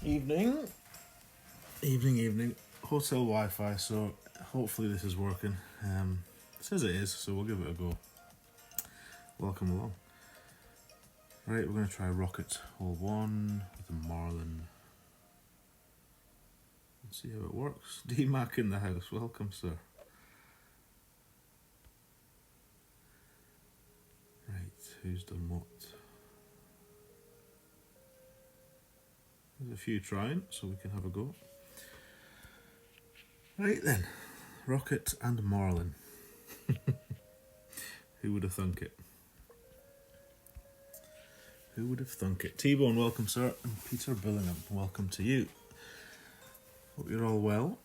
Evening. Evening. Hotel Wi-Fi, so hopefully this is working. It says it is, so we'll give it a go. Welcome along. Right, we're going to try Rocket Hole 1 with the Marlin. Let's see how it works. D-Mac in the house, welcome sir. Right, who's done what? There's a few trying, so we can have a go. Right then, Rocket and Marlin. Who would have thunk it? Who would have thunk it? T-Bone, welcome sir, and Peter Billingham, welcome to you. Hope you're all well.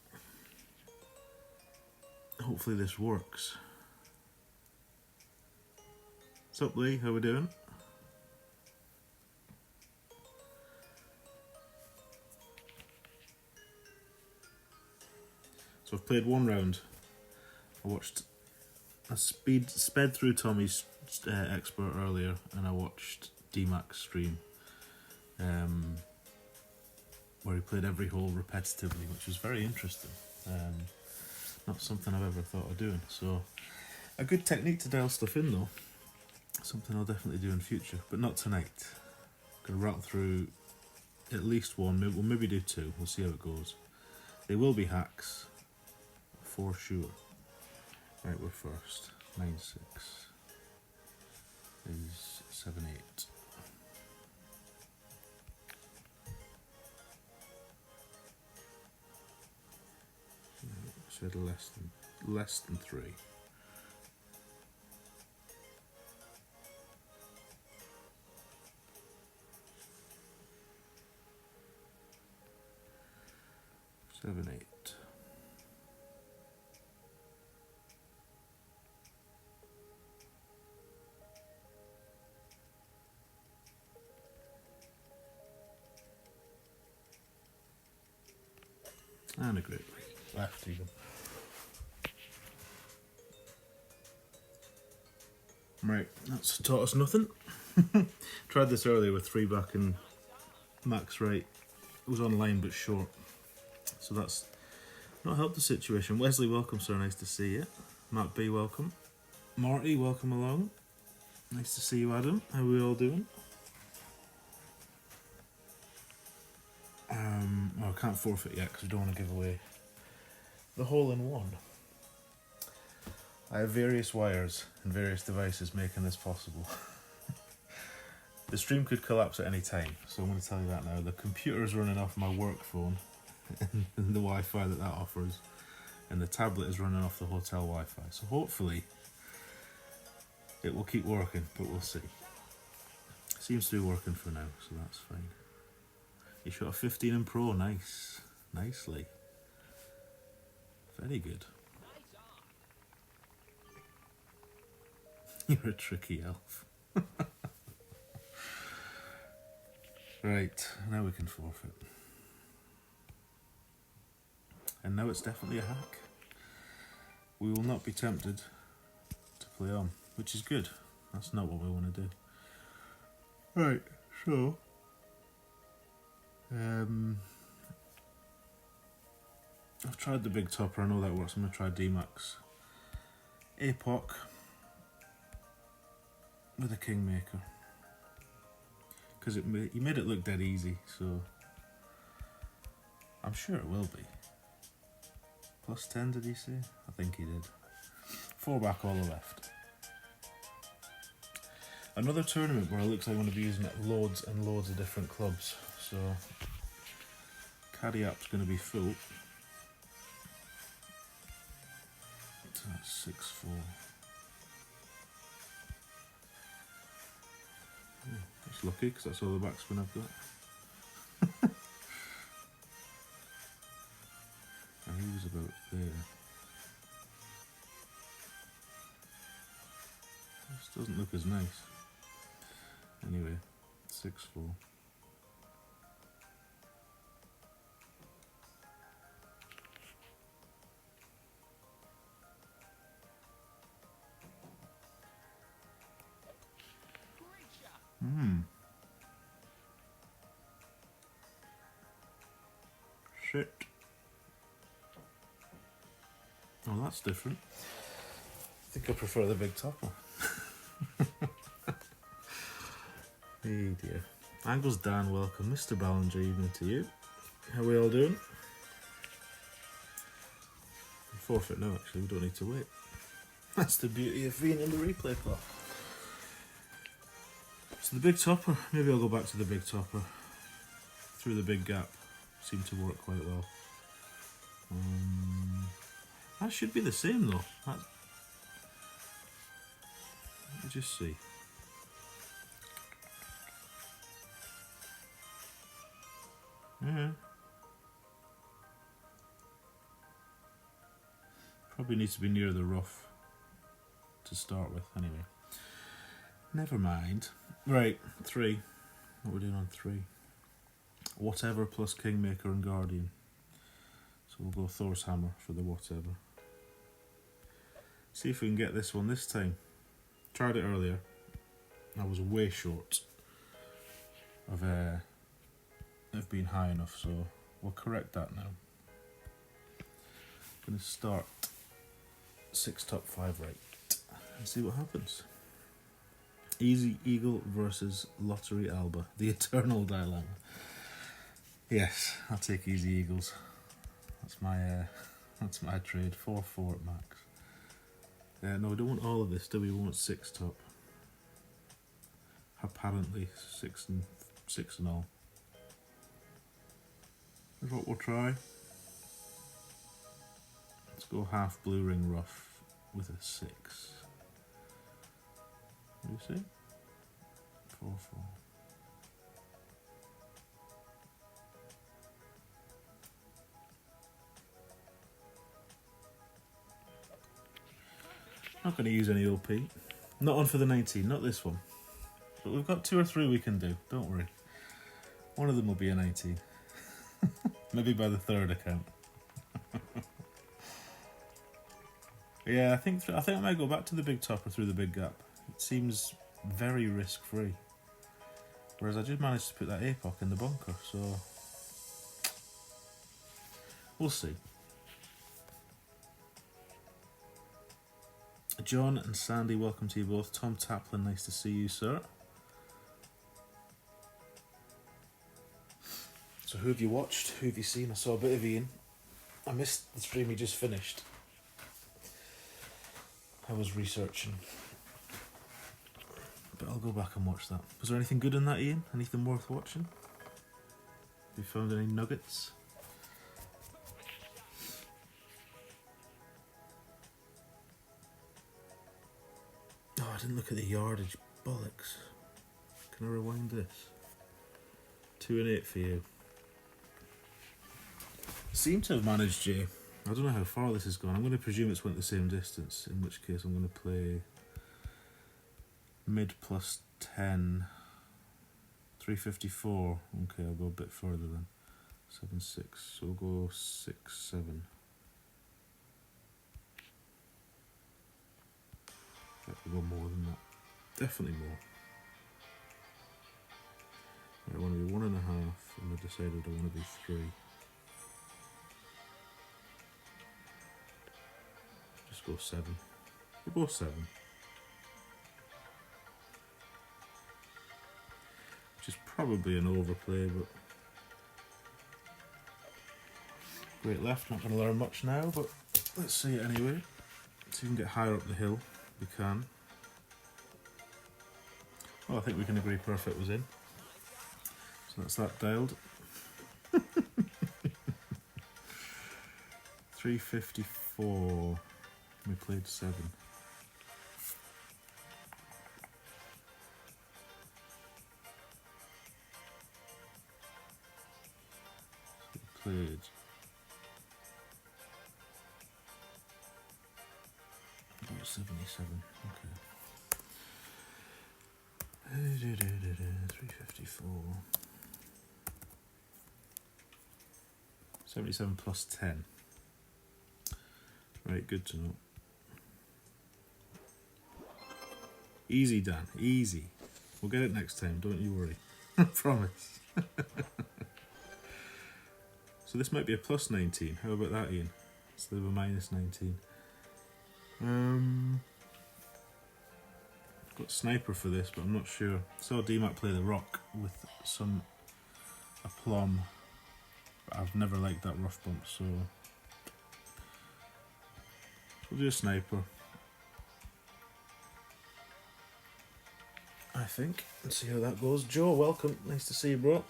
Hopefully this works. What's up Lee, how we doing? So I've played one round. I sped through Tommy's expert earlier, and I watched D-Mac's stream, where he played every hole repetitively, which was very interesting. Not something I've ever thought of doing. So a good technique to dial stuff in though. Something I'll definitely do in future, but not tonight. Gonna rattle through at least one. We'll maybe do two. We'll see how it goes. They will be hacks, for sure. Right, we're first. 9-6 is 7-8. Said less than 3. Seven, 8. And a great left even. Right, that's taught us nothing. Tried this earlier with 3 back and max right. It was online but short. So that's not helped the situation. Wesley, welcome sir, nice to see you. Matt B, welcome. Marty, welcome along. Nice to see you Adam. How are we all doing? Well, I can't forfeit yet because we don't want to give away the hole in one. I have various wires and various devices making this possible. The stream could collapse at any time, so I'm going to tell you that now. The computer is running off my work phone and the Wi-Fi that offers, and the tablet is running off the hotel Wi-Fi. So hopefully it will keep working, but we'll see. Seems to be working for now, so that's fine. You shot a 15 and Pro, nice. Nicely. Very good. You're a tricky elf. Right, now we can forfeit. And now it's definitely a hack. We will not be tempted to play on, which is good. That's not what we want to do. Right, so I've tried the big topper, I know that works. I'm going to try D-Max APOC with a Kingmaker, because he made it look dead easy, so I'm sure it will be. Plus 10 did he say? I think he did. 4 back, all the left. Another tournament where it looks like I'm going to be using loads and loads of different clubs, so caddy app's going to be full. So that's 6-4. That's lucky because that's all the backspin I've got. And he was about there. This doesn't look as nice. Anyway, 6-4. it. Oh, that's different. I think I prefer the big topper. Hey dear. Angles Dan, welcome. Mr. Ballinger, evening to you. How are we all doing? Forfeit now, actually, we don't need to wait. That's the beauty of being in the replay clock. So the big topper, maybe I'll go back to the big topper. Through the big gap, seemed to work quite well. That should be the same though. Let me just see. Yeah. Probably needs to be near the rough to start with, anyway. Never mind. Right, 3. What are we doing on 3? Whatever plus Kingmaker and Guardian. So we'll go Thor's Hammer for the whatever. See if we can get this one this time. Tried it earlier. I was way short of being high enough, so we'll correct that now. I'm going to start 6 top 5 right and see what happens. Easy Eagle versus Lottery Alba, the eternal dilemma. Yes, I'll take Easy Eagles. That's my trade. 4-4 at max. No, we don't want all of this, do we? We want 6 top. Apparently 6 and all. Here's what we'll try. Let's go half blue ring rough with a 6. What do you see? 4-4. Not going to use any OP. Not on for the 19, not this one. But we've got 2 or 3 we can do, don't worry. One of them will be a 19. Maybe by the 3rd account. Yeah, I think I might go back to the big topper through the big gap. It seems very risk-free. Whereas I just managed to put that APOC in the bunker, so we'll see. John and Sandy, welcome to you both. Tom Taplin, nice to see you, sir. So who have you watched? Who have you seen? I saw a bit of Ian. I missed the stream he just finished. I was researching. But I'll go back and watch that. Was there anything good in that, Ian? Anything worth watching? Have you found any nuggets? Oh, I didn't look at the yardage. Bollocks. Can I rewind this? 2 and 8 for you. Seem to have managed, Jay. I don't know how far this has gone. I'm going to presume it's went the same distance, in which case I'm going to play mid plus 10, 354. Okay, I'll go a bit further then. 7-6, so we'll go 6-7. We'll go more than that. Definitely more. I want to be 1.5, and I decided I want to be 3. Just go 7. We'll go 7. Which is probably an overplay, but great left. Not going to learn much now, but let's see it anyway. So you can get higher up the hill. We can. Well, I think we can agree perfect was in. So that's that dialed. 354. We played 7. So we played 77. Okay. 354. 77 plus 10. Right, good to know. Easy, Dan. Easy. We'll get it next time, don't you worry. I promise. So this might be a plus 19. How about that, Ian? Instead of a minus 19. Got sniper for this, but I'm not sure. Saw DMAC play the rock with some aplomb, but I've never liked that rough bump, so we'll do a sniper, I think. Let's see how that goes. Joe, welcome. Nice to see you, bro.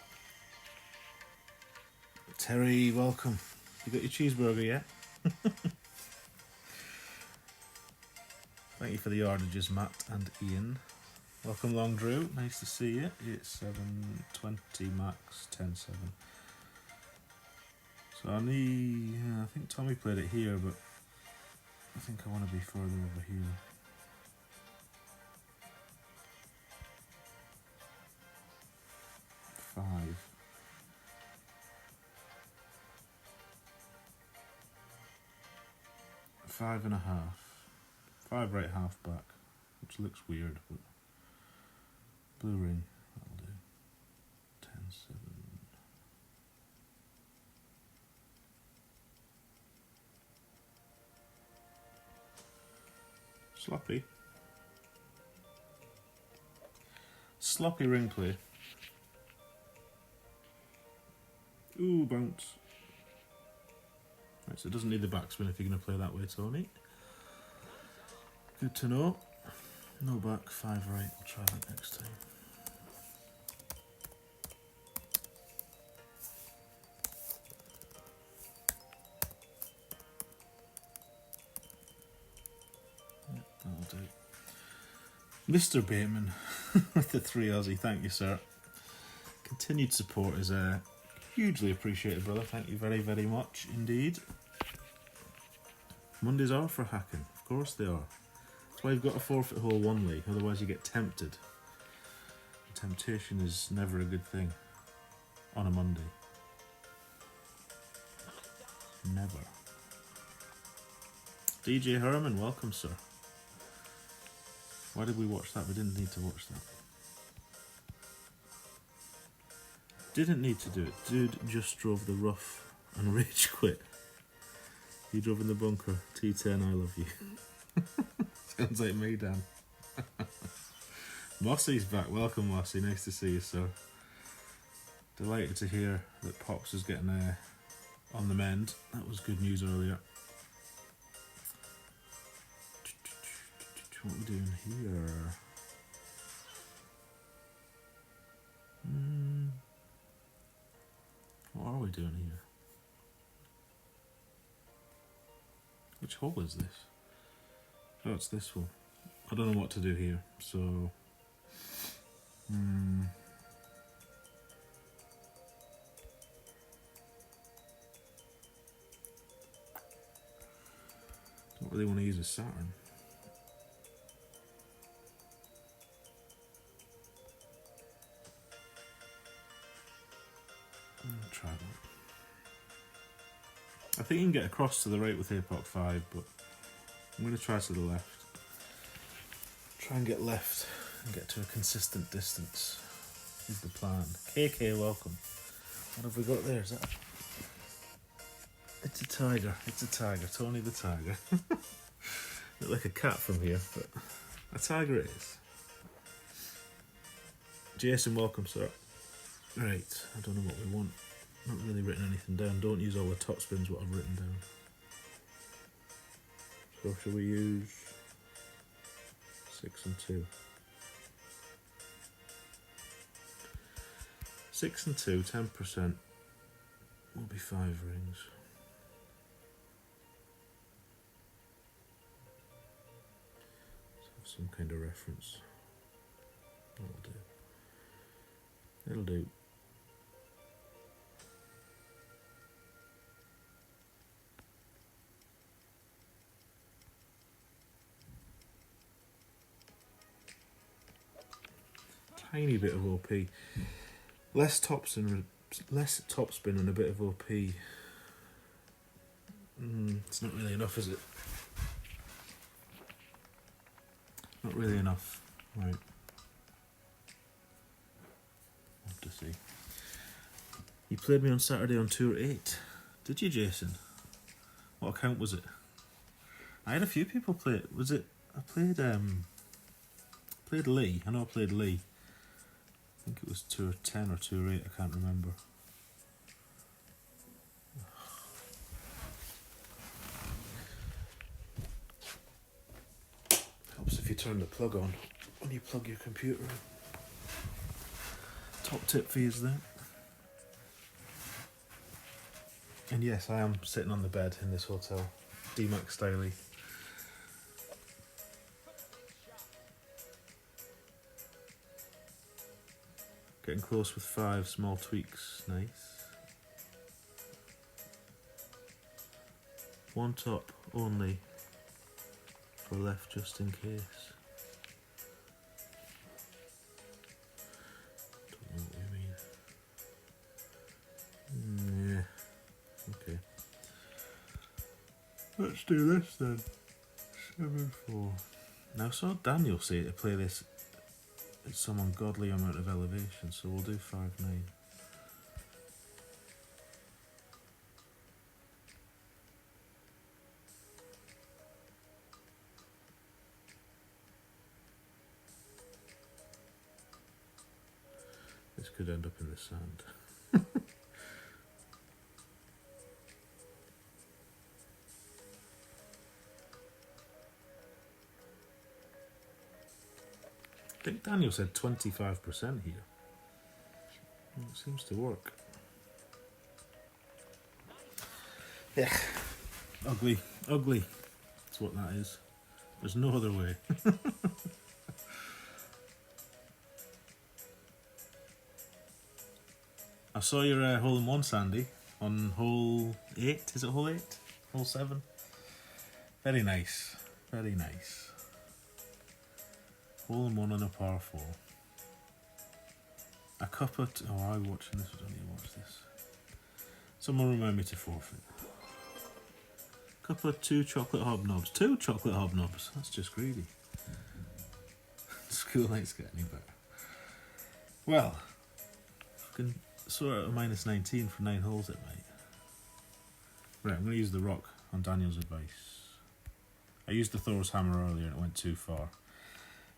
Terry, welcome. You got your cheeseburger yet? Thank you for the yardages, Matt and Ian. Welcome, Long Drew. Nice to see you. It's 7:20 max, 10:7. So I need. Yeah, I think Tommy played it here, but I think I want to be further over here. Five. Five and a half. 5 right, half back, which looks weird, but blue ring, that'll do. 10-7. Sloppy. Sloppy ring play. Ooh, bounce. Right, so it doesn't need the backspin if you're going to play that way, Tony. Good to know. No back, 5 right. We'll try that next time. Yep, that'll do. Mr. Bateman with the 3 Aussie. Thank you, sir. Continued support is hugely appreciated, brother. Thank you very, very much indeed. Mondays are for hacking. Of course they are. That's why you've got a forfeit hole only, otherwise you get tempted. Temptation is never a good thing on a Monday. Never. DJ Herman, welcome, sir. Why did we watch that? We didn't need to watch that. Didn't need to do it. Dude just drove the rough and rage quit. You drove in the bunker. T10, I love you. Sounds like me, Dan. Mossy's back. Welcome, Mossy. Nice to see you, sir. Delighted to hear that Pops is getting on the mend. That was good news earlier. What are we doing here? What are we doing here? Which hole is this? Oh, it's this one. I don't know what to do here, so... Don't really want to use a Saturn. I'll try that. I think you can get across to the right with Apoc 5, but I'm going to try to the left. Try and get left and get to a consistent distance is the plan. KK, welcome. What have we got there? Is that It's a tiger. It's a tiger. Tony the tiger. Look like a cat from here, but a tiger it is. Jason, welcome, sir. Right, I don't know what we want. Not really written anything down. Don't use all the top spins what I've written down. So shall we use 6 and 2? 6 and 2, 10% will be 5 rings. Let's have some kind of reference. That'll do. It'll do. Tiny bit of OP. Less topspin and a bit of OP. It's not really enough, is it? Not really enough. Right. Have to see. You played me on Saturday on Tour 8. Did you, Jason? What account was it? I had a few people play it. Was it? I played Lee. I know I played Lee. I think it was Tour 10 or Tour 8. I can't remember. Helps if you turn the plug on when you plug your computer in. Top tip for you there. And yes, I am sitting on the bed in this hotel. D-Max styly. Getting close with 5 small tweaks, nice. 1 top only for left just in case. Don't know what you mean. Yeah, okay. Let's do this then. 7-4. Now I saw Daniel say to play this at some ungodly amount of elevation, so we'll do 5-9. This could end up in the sand. I think Daniel said 25% here. Well, it seems to work. Yeah. Ugly. Ugly. That's what that is. There's no other way. I saw your hole-in-one, Sandy, on hole 8. Is it hole 8? Hole 7? Very nice. Very nice. Hole-in-one on a par 4. A cuppa... Oh, I'm watching this. I don't need to watch this. Someone remind me to forfeit. Cuppa 2 chocolate hobnobs. 2 chocolate hobnobs. That's just greedy. School night's get any better. Well, I can sort out a minus 19 for 9 holes, it might. Right, I'm going to use the rock on Daniel's advice. I used the Thor's hammer earlier and it went too far.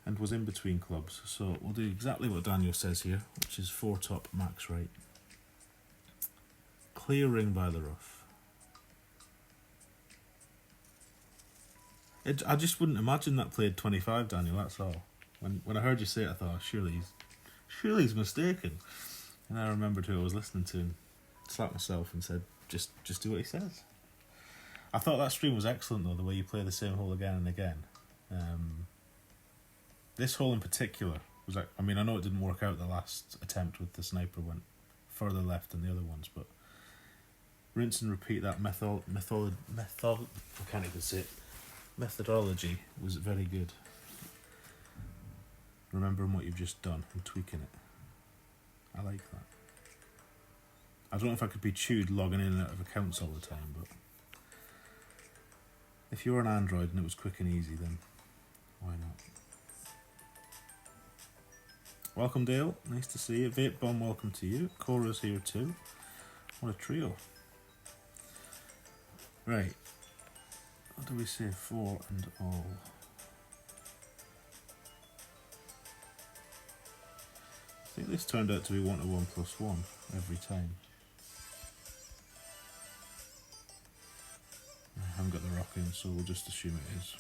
And was in between clubs, so we'll do exactly what Daniel says here, which is 4 top, max right. Clear ring by the rough. I just wouldn't imagine that played 25, Daniel, that's all. When I heard you say it, I thought, surely he's mistaken. And I remembered who I was listening to and slapped myself and said, just do what he says. I thought that stream was excellent though, the way you play the same hole again and again. This hole in particular was like, I mean, I know it didn't work out the last attempt with the sniper, went further left than the other ones, but rinse and repeat that I can't even say it. Methodology was very good. Remembering what you've just done and tweaking it. I like that. I don't know if I could be chewed logging in and out of accounts all the time, but if you're an Android and it was quick and easy, then why not? Welcome, Dale. Nice to see you. Vape Bomb, welcome to you. Cora's here too. What a trio. Right. What do we say? 4 and all. I think this turned out to be 1 to 1 plus 1 every time. I haven't got the rock in, so we'll just assume it is.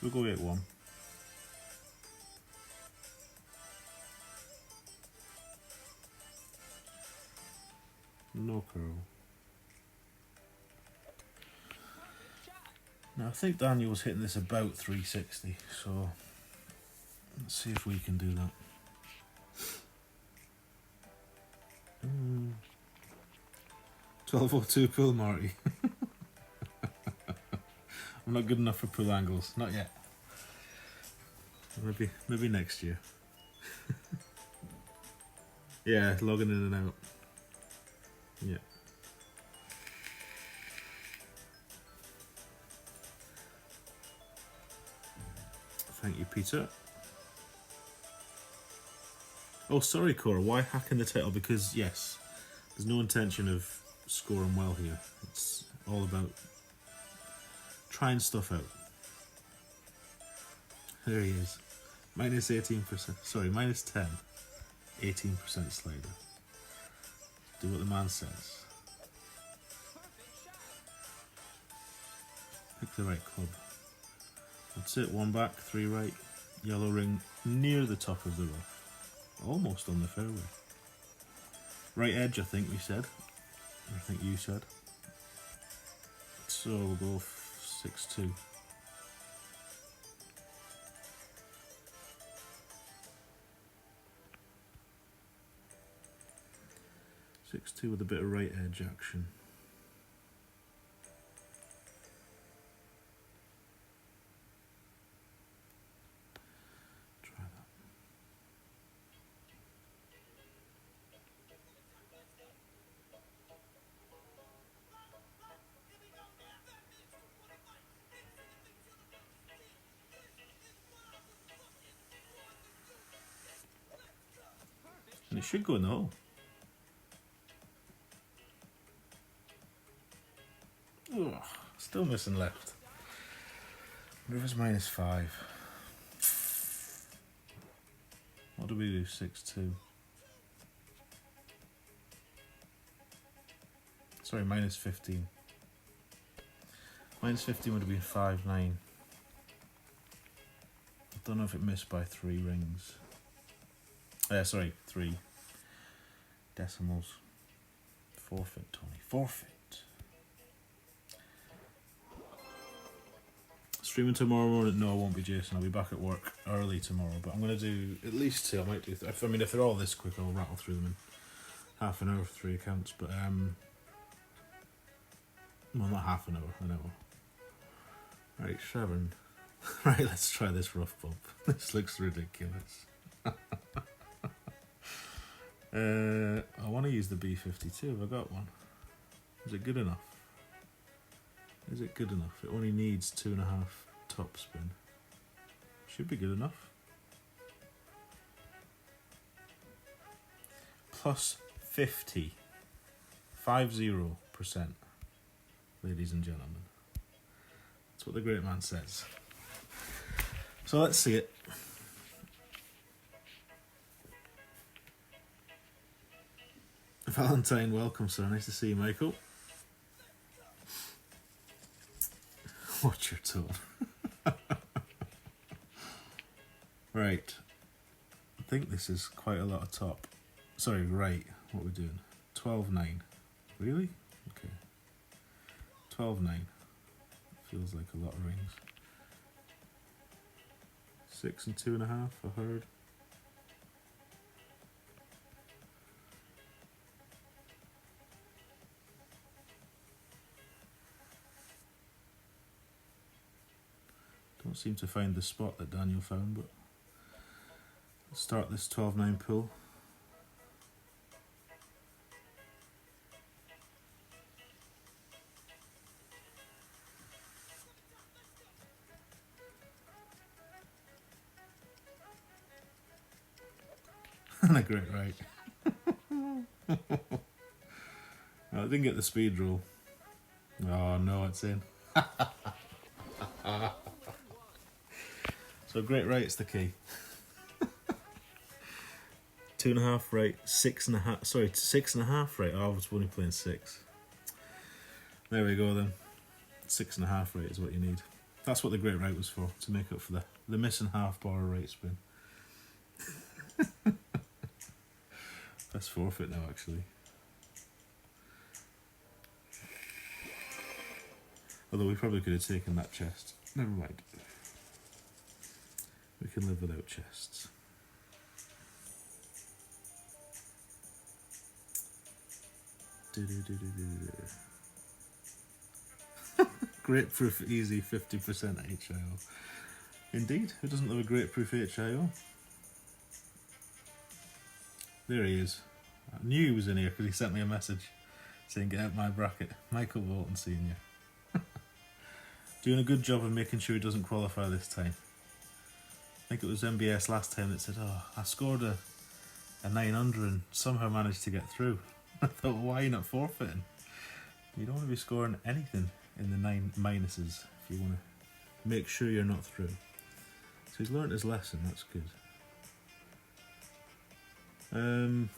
So we'll go 8-1. No curl. Now I think Daniel was hitting this about 360, so let's see if we can do that. 12:02 pool, Marty. I'm not good enough for pool angles, not yet. Maybe next year. Yeah, logging in and out. Yeah. Thank you, Peter. Oh, sorry, Cora. Why hacking the title? Because, yes, there's no intention of scoring well here. It's all about trying stuff out. There he is. Minus 18%. Sorry, minus 10. 18% slider. Do what the man says. Pick the right club. That's it. 1 back, 3 right. Yellow ring near the top of the rough. Almost on the fairway. Right edge, I think we said. I think you said. So we'll go 6-2. With a bit of right edge action. Try that. And it should go in the hole. Ugh, still missing left. River's minus 5. What do we do? 6-2. Sorry, minus 15. Minus 15 would have been 5-9. I don't know if it missed by 3 rings. Sorry, 3 decimals. Forfeit, Tony. Forfeit. Streaming tomorrow morning? No, I won't be, Jason. I'll be back at work early tomorrow, but I'm going to do at least 2. I might do. If they're all this quick, I'll rattle through them in half an hour for 3 accounts. But well, not half an hour, an hour. Right, 7. Right, let's try this rough bump. This looks ridiculous. I want to use the B52. Have I got one? Is it good enough? Is it good enough? It only needs 2.5 top spin. Should be good enough. Plus 50. 50%. Ladies and gentlemen. That's what the great man says. So let's see it. Valentine, welcome, sir. Nice to see you, Michael. Watch your tone. Right. I think this is quite a lot of top. Sorry, right. What we're doing. 12-9. Really? Okay. 12-9. Feels like a lot of rings. 6 and 2.5, I heard. Don't seem to find the spot that Daniel found, but let's start this 12-9 pull. And a great right. I didn't get the speed roll. Oh no, it's in. So great right's the key. 2.5 right, 6.5. Sorry, 6.5 right. Oh, I was only playing 6. There we go then. 6.5 right is what you need. That's what the great right was for, to make up for the missing half bar of right spin. Let's forfeit now, actually. Although we probably could have taken that chest. Never mind. We can live without chests. Great proof easy 50% HIO. Indeed, who doesn't love a great proof HIO? There he is. I knew he was in here because he sent me a message saying get out my bracket. Michael Walton Senior. Doing a good job of making sure he doesn't qualify this time. I think it was MBS last time that said, oh, I scored a a 900 and somehow managed to get through. I thought, why are you not forfeiting? You don't want to be scoring anything in the 9 minuses if you want to make sure you're not through. So he's learnt his lesson, that's good.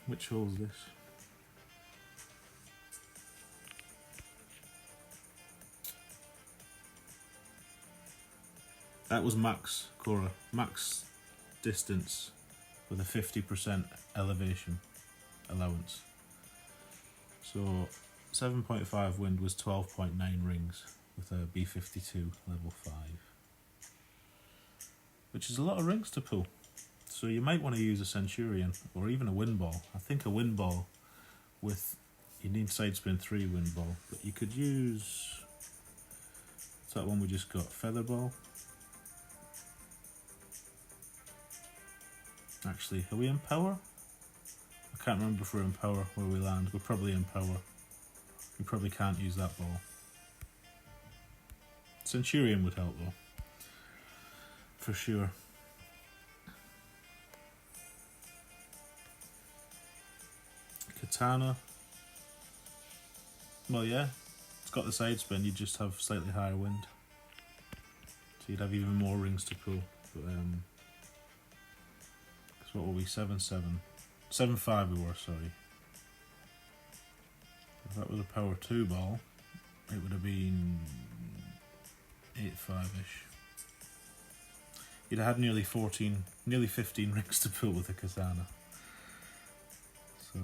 Which hole's this? That was max, Cora. Max distance with a 50% elevation allowance. So 7.5 wind was 12.9 rings with a B52 level 5. Which is a lot of rings to pull. So you might want to use a Centurion or even a wind ball. I think a wind ball with, you need side spin 3 wind ball, but you could use, what's that one we just got? Feather ball? Actually, are we in power? I can't remember if we're in power where we land. We're probably in power. We probably can't use that ball. Centurion would help though. For sure. Katana. Well, yeah. It's got the side spin, you'd just have slightly higher wind. So you'd have even more rings to pull. But, so what were we? 7-7. 7-5 we were, sorry. If that was a power 2 ball, it would have been 8-5-ish. You'd have had nearly 15 rings to pull with a katana. So,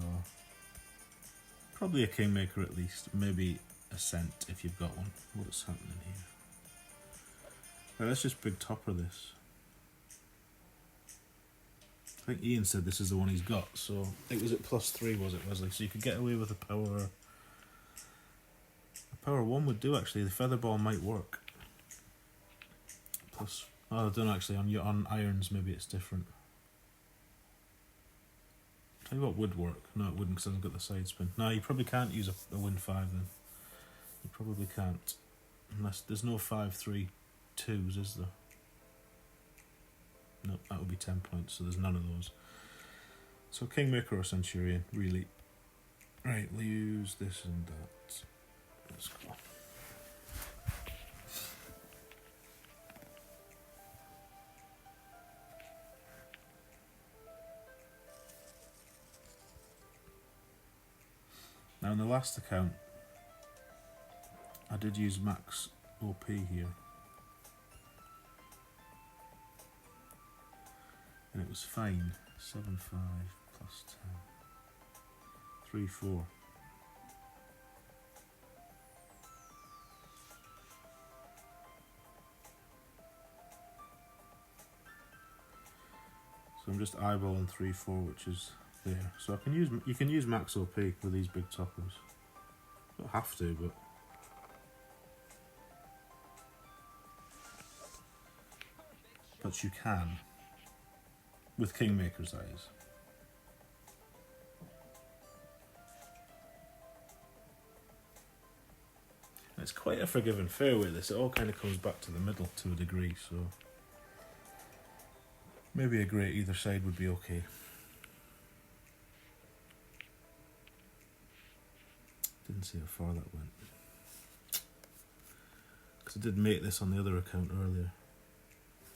probably a kingmaker at least. Maybe a cent if you've got one. What's happening here? Right, let's just big topper this. I think Ian said this is the one he's got, so it was at +3, was it, Wesley? So you could get away with a power 1 would do actually. The feather ball might work. Plus, oh, I don't know actually. On irons, maybe it's different. Tell you what would work. No, it wouldn't because it hasn't got the side spin. No, you probably can't use a wind 5 then. You probably can't, unless there's no 5-3 2s, is there? No, that would be 10 points, so there's none of those. So Kingmaker or Centurion, really. Right, we'll use this and that. Let's go. Now in the last account, I did use max OP here. And it was fine. 7-5 plus 10. 3-4. So I'm just eyeballing 3-4, which is there. So I can use, you can use max OP with these big toppers. You don't have to, but you can. With Kingmaker's eyes. And it's quite a forgiving fairway this, it all kind of comes back to the middle to a degree, so maybe a grey either side would be okay. Didn't see how far that went. Because I did make this on the other account earlier.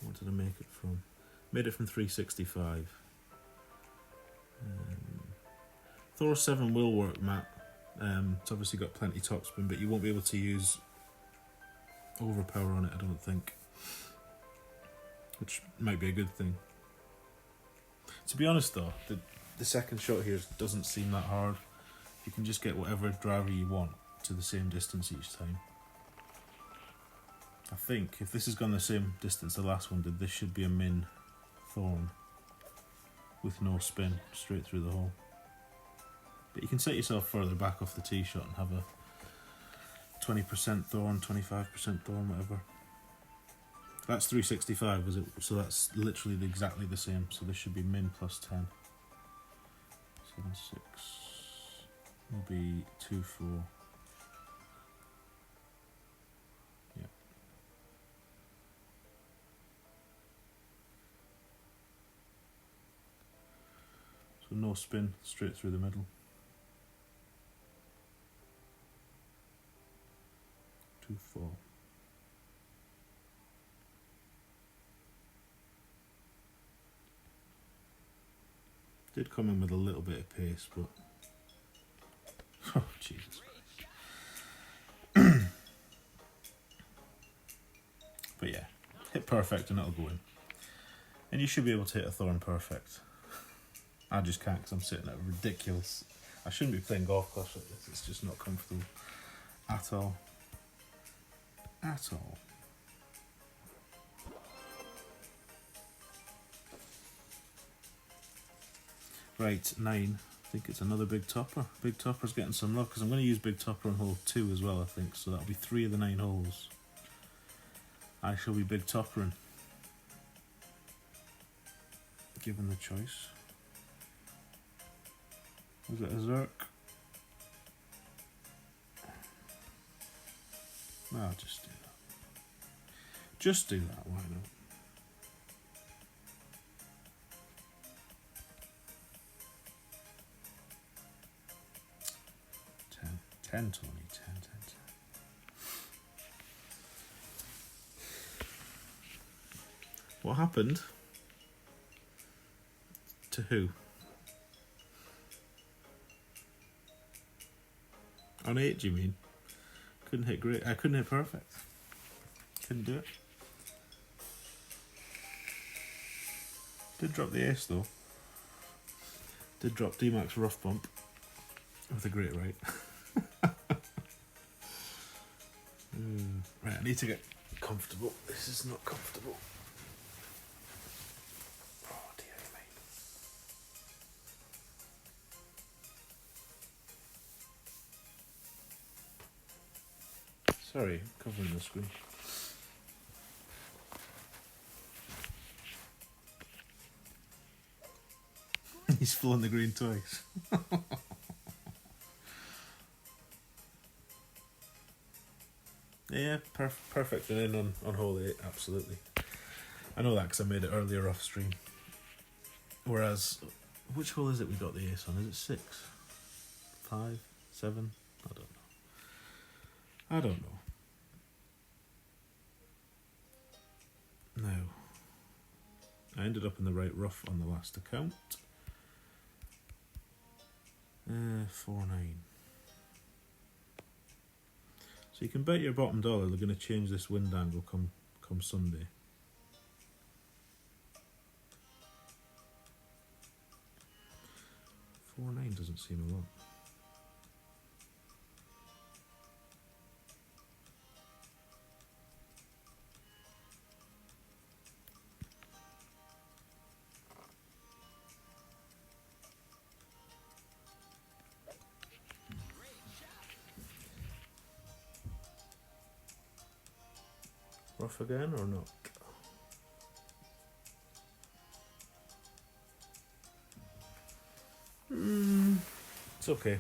What did I make it from? Made it from 365. Thor 7 will work, Matt. It's obviously got plenty topspin, but you won't be able to use overpower on it, I don't think. Which might be a good thing. To be honest though, the second shot here doesn't seem that hard. You can just get whatever driver you want to the same distance each time. I think if this has gone the same distance the last one did, this should be a min thorn with no spin straight through the hole. But you can set yourself further back off the tee shot and have a 20% thorn, 25% thorn, whatever. That's 365, was it? So that's literally exactly the same. So this should be min plus 10. 7-6 will be 2-4. Yeah. So no no spin, straight through the middle. 2, 4. Did come in with a little bit of pace, but oh Jesus Christ. But yeah, hit perfect and it'll go in. And you should be able to hit a thorn perfect. I just can't because I'm sitting at a ridiculous... I shouldn't be playing golf clubs like this, it's just not comfortable at all. At all. Right, 9. I think it's another big topper. Big topper's getting some luck because I'm going to use big topper on hole 2 as well, I think. So that'll be 3 of the 9 holes. I shall be big toppering. Given the choice. Was it a Zerk? No, I'll just do that. Just do that, why not? 10, 20, 10, 10, 10. What happened? To who? On 8, do you mean? Couldn't hit great. I couldn't hit perfect. Couldn't do it. Did drop the ace though. Did drop D-Max rough bump with a great right. Right, I need to get comfortable. This is not comfortable. Oh dear me. Sorry, covering the screen. He's flown the green twice. Yeah, perfect and in on hole 8, absolutely. I know that because I made it earlier off stream. Whereas, which hole is it we got the ace on? Is it 6? 5? 7? I don't know. I don't know. No. I ended up in the right rough on the last account. 4-9. So you can bet your bottom dollar they're going to change this wind angle come Sunday. $4-9 doesn't seem a lot. Rough again or not? It's okay.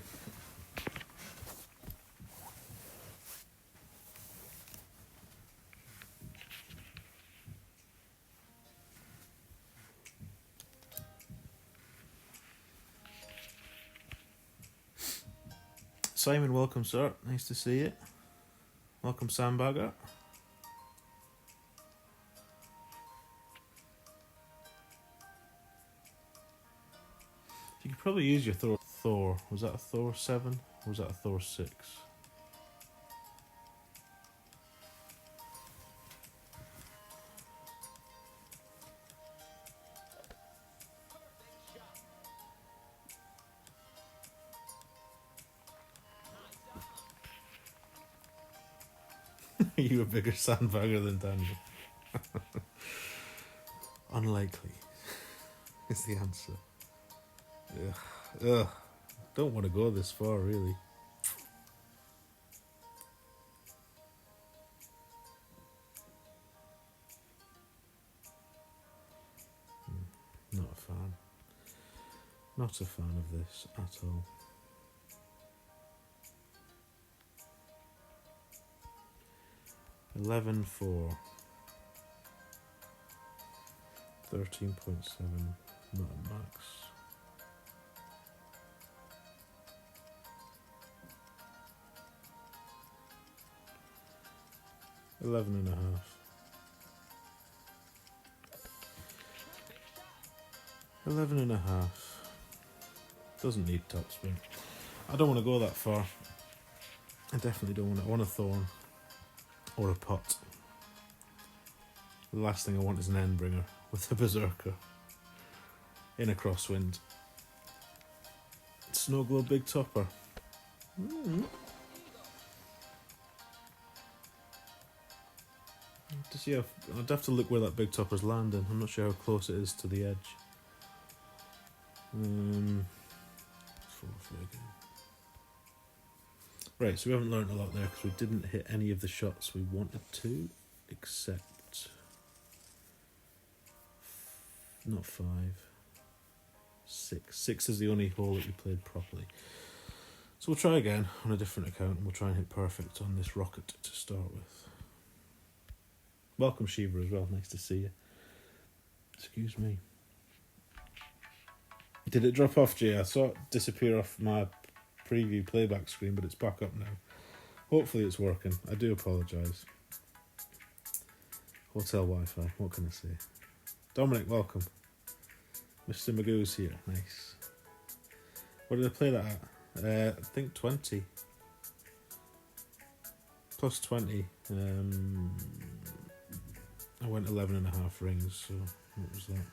Simon, welcome sir. Nice to see you. Welcome Sandbagger. You could probably use your Thor. Was that a Thor 7? Or was that a Thor 6? Are you a bigger sandbagger than Daniel? Unlikely is the answer. Ugh. Don't want to go this far, really. Not a fan. Not a fan of this at all. $11.4. 13.7. Not a max. 11 and a half. 11 and a half. Doesn't need topspin. I don't want to go that far. I definitely don't want it. I want a thorn. Or a pot. The last thing I want is an Endbringer with a Berserker. In a crosswind. Snow Globe Big Topper. I'd have to look where that Big Topper's landing. I'm not sure how close it is to the edge. Right, so we haven't learnt a lot there because we didn't hit any of the shots we wanted to, except not 5, 6. 6 is the only hole that we played properly. So we'll try again on a different account and we'll try and hit perfect on this rocket to start with. Welcome Shiva as well, nice to see you. Excuse me. Did it drop off, Jay? I saw it disappear off my preview playback screen, but it's back up now. Hopefully it's working. I do apologise. Hotel Wi-Fi, what can I say? Dominic, welcome. Mr. Magoo's here, nice. What did I play that at? I think 20. Plus 20. I went 11 and a half rings, so what was that?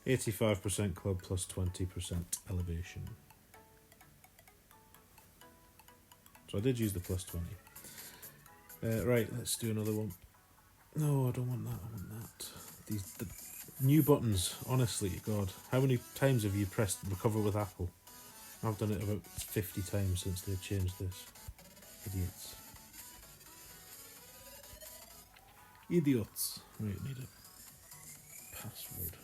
85% club plus 20% elevation. So I did use the plus 20. Right, let's do another one. No, I don't want that, I want that. The new buttons, honestly, God. How many times have you pressed recover with Apple? I've done it about 50 times since they've changed this. Idiots. Idiots. Right, need a password.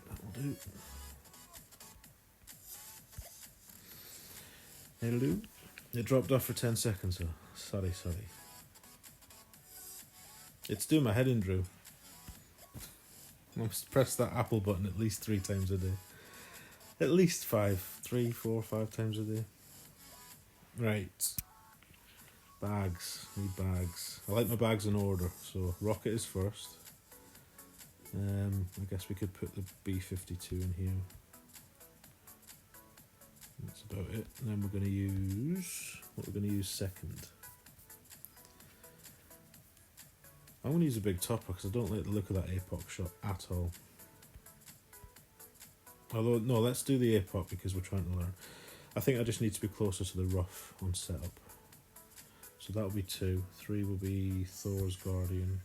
That'll do. Hello. It dropped off for 10 seconds, though. Sorry. It's doing my head in, Drew. I must press that Apple button at least 3 times a day. At least 3, 4, 5 times a day. Right. Bags. Need bags. I like my bags in order. So rocket is first. I guess we could put the B-52 in here. That's about it. And then we're going to use... What we're going to use second. I'm going to use a big topper because I don't like the look of that APOC shot at all. Although, no, let's do the APOC because we're trying to learn. I think I just need to be closer to the rough on setup. So that'll be 2. 3 will be Thor's Guardian.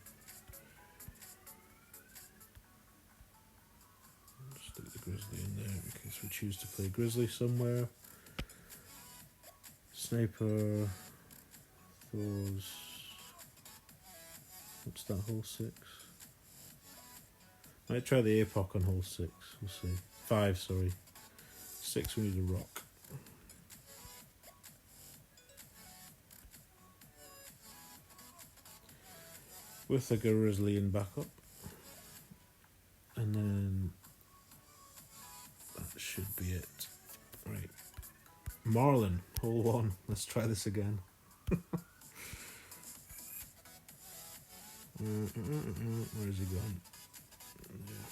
Stick the Grizzly in there in case we choose to play Grizzly somewhere. Sniper. Thor's... What's that, hole 6? Might try the APOC on hole 6, we'll see. 5, sorry. 6 we need a rock. With a Grizzly in backup. And then that should be it. Right. Marlin, hole 1. Let's try this again. Where's he gone? Yeah.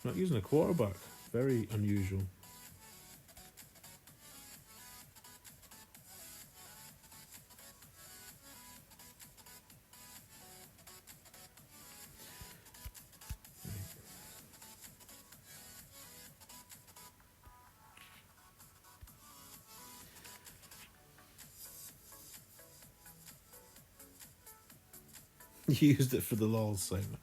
Not using a quarterback. Very unusual. You used it for the lols, Simon.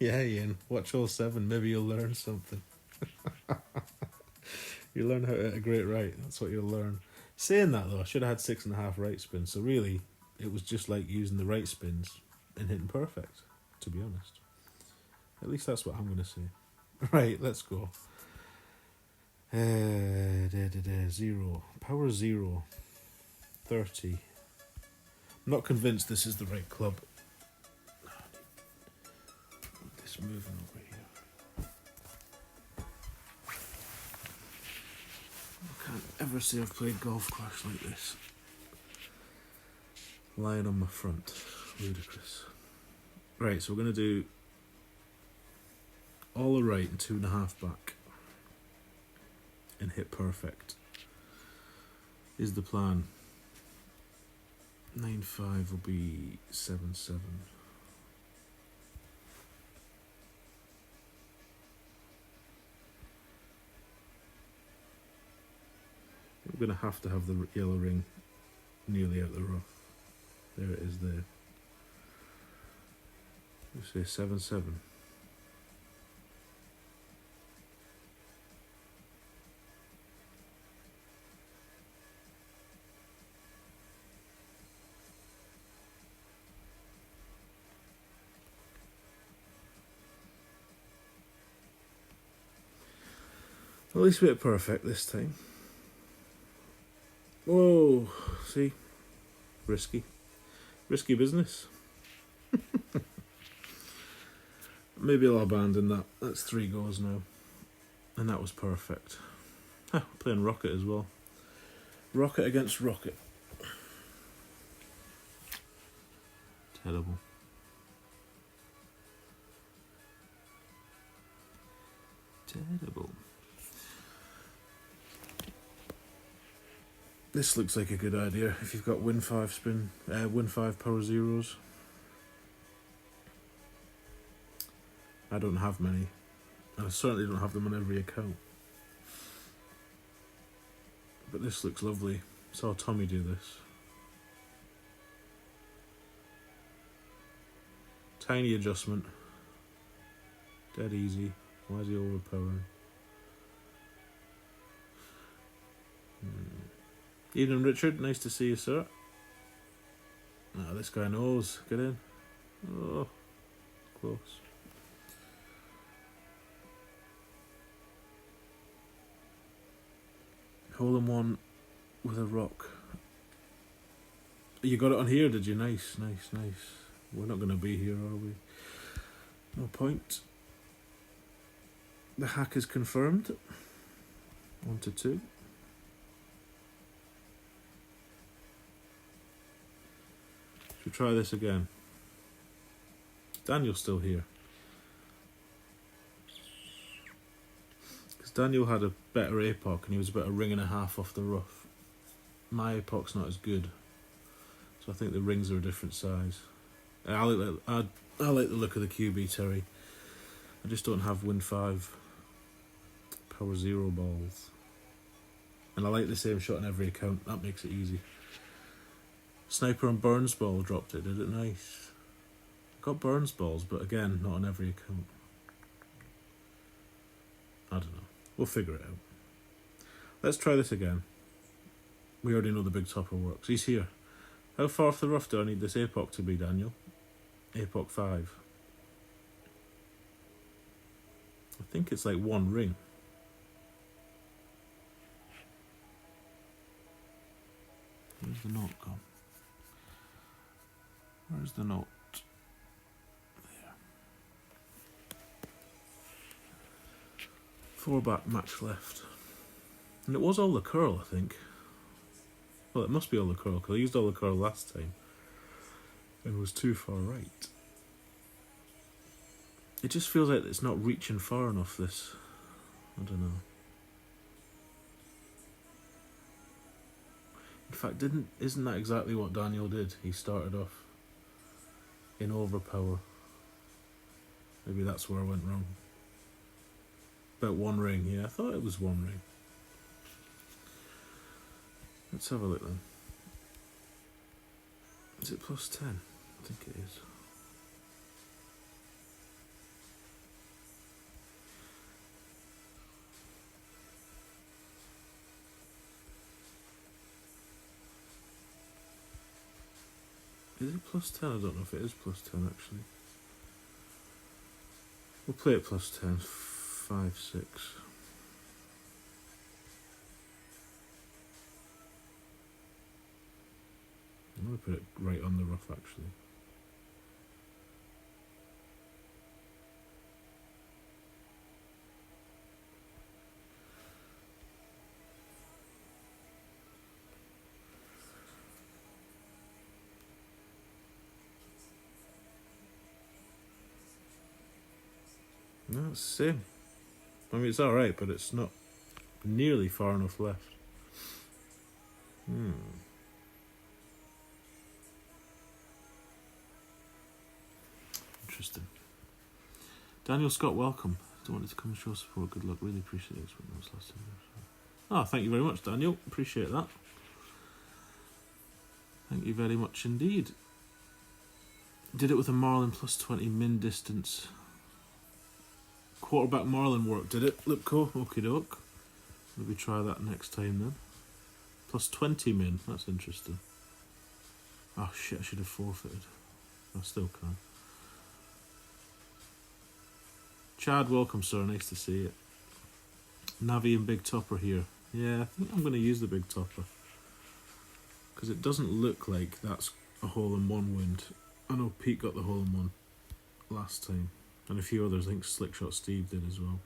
Yeah, Ian. Watch all 7. Maybe you'll learn something. You learn how to hit a great right. That's what you'll learn. Saying that, though, I should have had 6.5 right spins. So really, it was just like using the right spins and hitting perfect, to be honest. At least that's what I'm going to say. Right, let's go. 0. Power 0. 30. I'm not convinced this is the right club. just moving over here. I can't ever say I've played Golf Clash like this. Lying on my front. Ludicrous. Right, so we're going to do all the right and 2.5 back. And hit perfect. Is the plan. 9-5 will be 7-7. We're going to have the yellow ring nearly out the rough. There it is there. We'll say 7-7. At least we hit perfect this time. Whoa, see? Risky. Risky business. Maybe I'll abandon that. That's 3 goes now. And that was perfect. We're playing Rocket as well. Rocket against Rocket. Terrible. Terrible. This looks like a good idea if you've got win 5 power zeros. I don't have many. And I certainly don't have them on every account. But this looks lovely. Saw Tommy do this. Tiny adjustment. Dead easy. Why is he overpowering? Evening, Richard. Nice to see you, sir. This guy knows. Get in. Oh, close. Hole in one with a rock. You got it on here, did you? Nice, nice, nice. We're not going to be here, are we? No point. The hack is confirmed. 1 to 2. Should we try this again? Daniel's still here. Because Daniel had a better APOC and he was about a ring and a half off the rough. My APOC's not as good. So I think the rings are a different size. I like the look of the QB, Terry. I just don't have win 5 power 0 balls. And I like the same shot on every account. That makes it easy. Sniper and Burns ball dropped it, did it? Nice. Got Burns balls, but again, not on every account. I don't know. We'll figure it out. Let's try this again. We already know the big topper works. He's here. How far off the rough do I need this APOC to be, Daniel? APOC 5. I think it's like 1 ring. Where's the note gone? Where's the note? There. 4 back, match left. And it was all the curl, I think. Well, it must be all the curl, because I used all the curl last time. And was too far right. It just feels like it's not reaching far enough, this. I don't know. In fact, isn't that exactly what Daniel did? He started off in overpower. Maybe that's where I went wrong. About 1 ring, yeah, I thought it was 1 ring. Let's have a look then. Is it plus 10? I think it is. Is it plus 10? I don't know if it is plus 10 actually. We'll play it plus 10. 5, 6. I'm going to put it right on the rough actually. No, it's the same. I mean, it's alright, but it's not nearly far enough left. Interesting. Daniel Scott, welcome. Don't want to come and show support. Good luck. Really appreciate it. Last time. Oh, thank you very much, Daniel. Appreciate that. Thank you very much indeed. Did it with a Marlin plus 20 min distance. Quarterback Marlin work, did it? Lipko, okie doke. Maybe try that next time then. Plus 20 min, that's interesting. Oh shit, I should have forfeited. I still can. Chad, welcome sir, nice to see you. Navi and Big Topper here. Yeah, I think I'm going to use the Big Topper. Because it doesn't look like that's a hole-in-one wind. I know Pete got the hole-in-one last time. And a few others, I think Slickshot Steve did as well.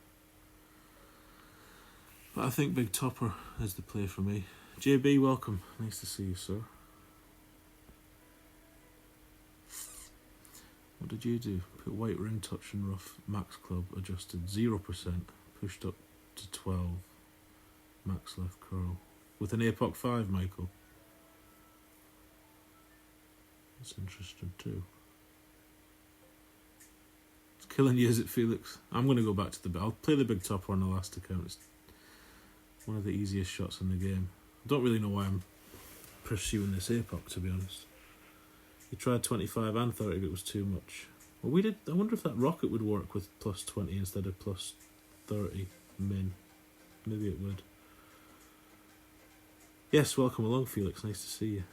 But I think Big Topper is the play for me. JB, welcome. Nice to see you, sir. What did you do? Put white ring touch and rough. Max club adjusted 0%. Pushed up to 12. Max left curl. With an APOC 5, Michael. That's interesting too. It's killing you, is it, Felix? I'm going to go back to I'll play the Big Topper on the last account. It's one of the easiest shots in the game. I don't really know why I'm pursuing this APOC, to be honest. He tried 25 and 30, but it was too much. Well, we did. I wonder if that rocket would work with plus 20 instead of plus 30 min. Maybe it would. Yes, welcome along, Felix. Nice to see you.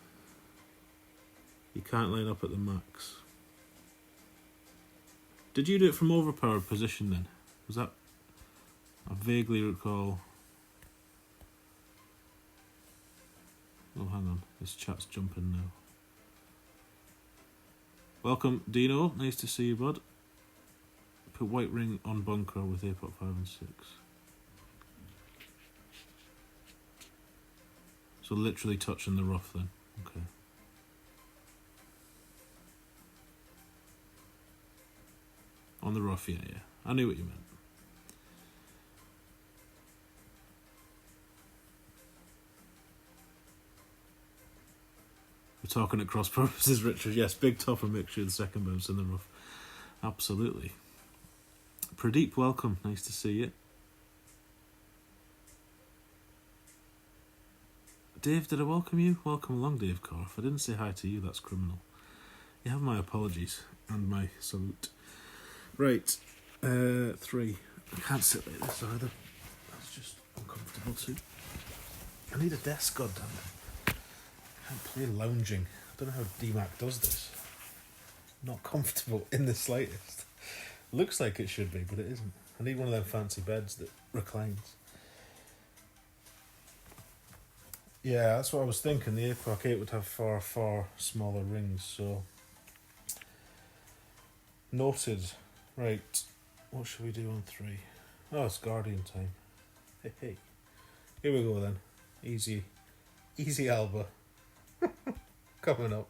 You can't line up at the max. Did you do it from overpowered position then? Was that... I vaguely recall... Oh, hang on. This chat's jumping now. Welcome, Dino. Nice to see you, bud. Put white ring on bunker with APOC 5 and 6. So literally touching the rough then. Okay. On the rough, yeah. I knew what you meant. We're talking at cross purposes, Richard. Yes, Big Topper mixture, the second bounce in the rough. Absolutely. Pradeep, welcome. Nice to see you. Dave, did I welcome you? Welcome along, Dave Carr. If I didn't say hi to you, that's criminal. You have my apologies and my salute. Right, 3. I can't sit like this either. That's just uncomfortable too. I need a desk, goddammit. I can't play lounging. I don't know how DMAC does this. Not comfortable in the slightest. Looks like it should be, but it isn't. I need one of them fancy beds that reclines. Yeah, that's what I was thinking. The APOC 8 would have far, far smaller rings, so... Noted. Right, what should we do on 3? Oh, it's Guardian time. Hey, hey. Here we go then. Easy Alba. Coming up.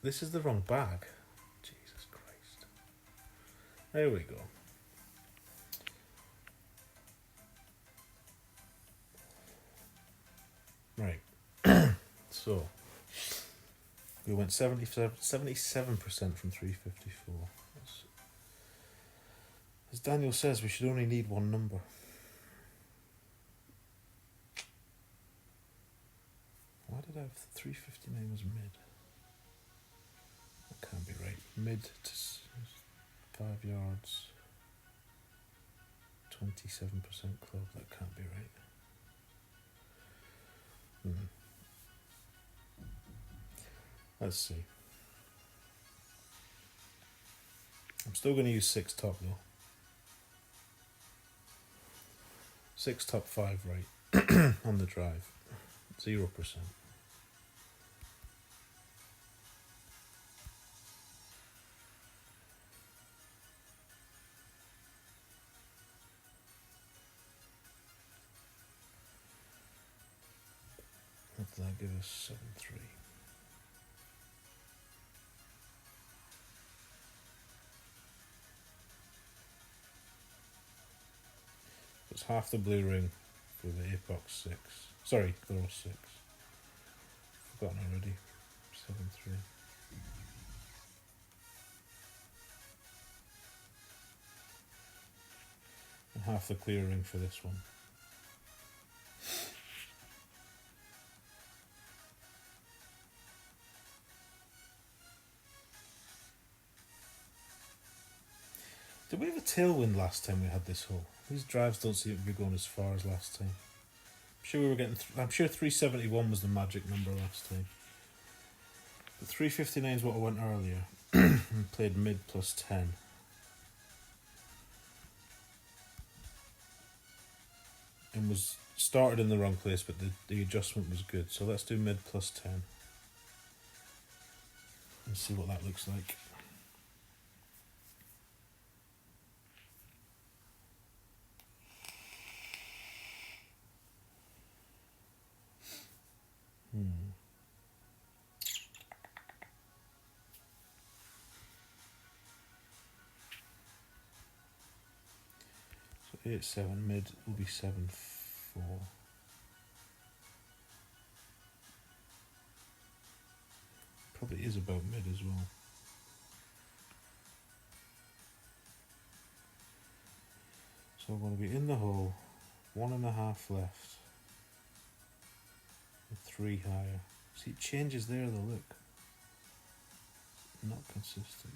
This is the wrong bag. Jesus Christ. There we go. Right. So... we went 77% from 354. As Daniel says, we should only need one number. Why did I have 359 as mid? That can't be right. Mid to 5 yards. 27% club. That can't be right. Let's see. I'm still going to use 6 top though. 6 top 5 right on the drive. 0%. What did that give us? 7-3. it's half the blue ring for the Apox 6. Sorry, Thor 6. Forgotten already. 7-3. And half the clear ring for this one. Did we have a tailwind last time we had this hole? These drives don't seem to be going as far as last time. I'm sure we were getting. I'm sure 371 was the magic number last time. But 359 is what I went earlier. And played mid plus 10. And was started in the wrong place, but the adjustment was good. So let's do mid plus 10. And see what that looks like. So 8-7 mid will be 7-4. Probably is about mid as well. So I'm going to be in the hole, 1.5 left, and 3 higher. See, it changes there, the look. Not consistent.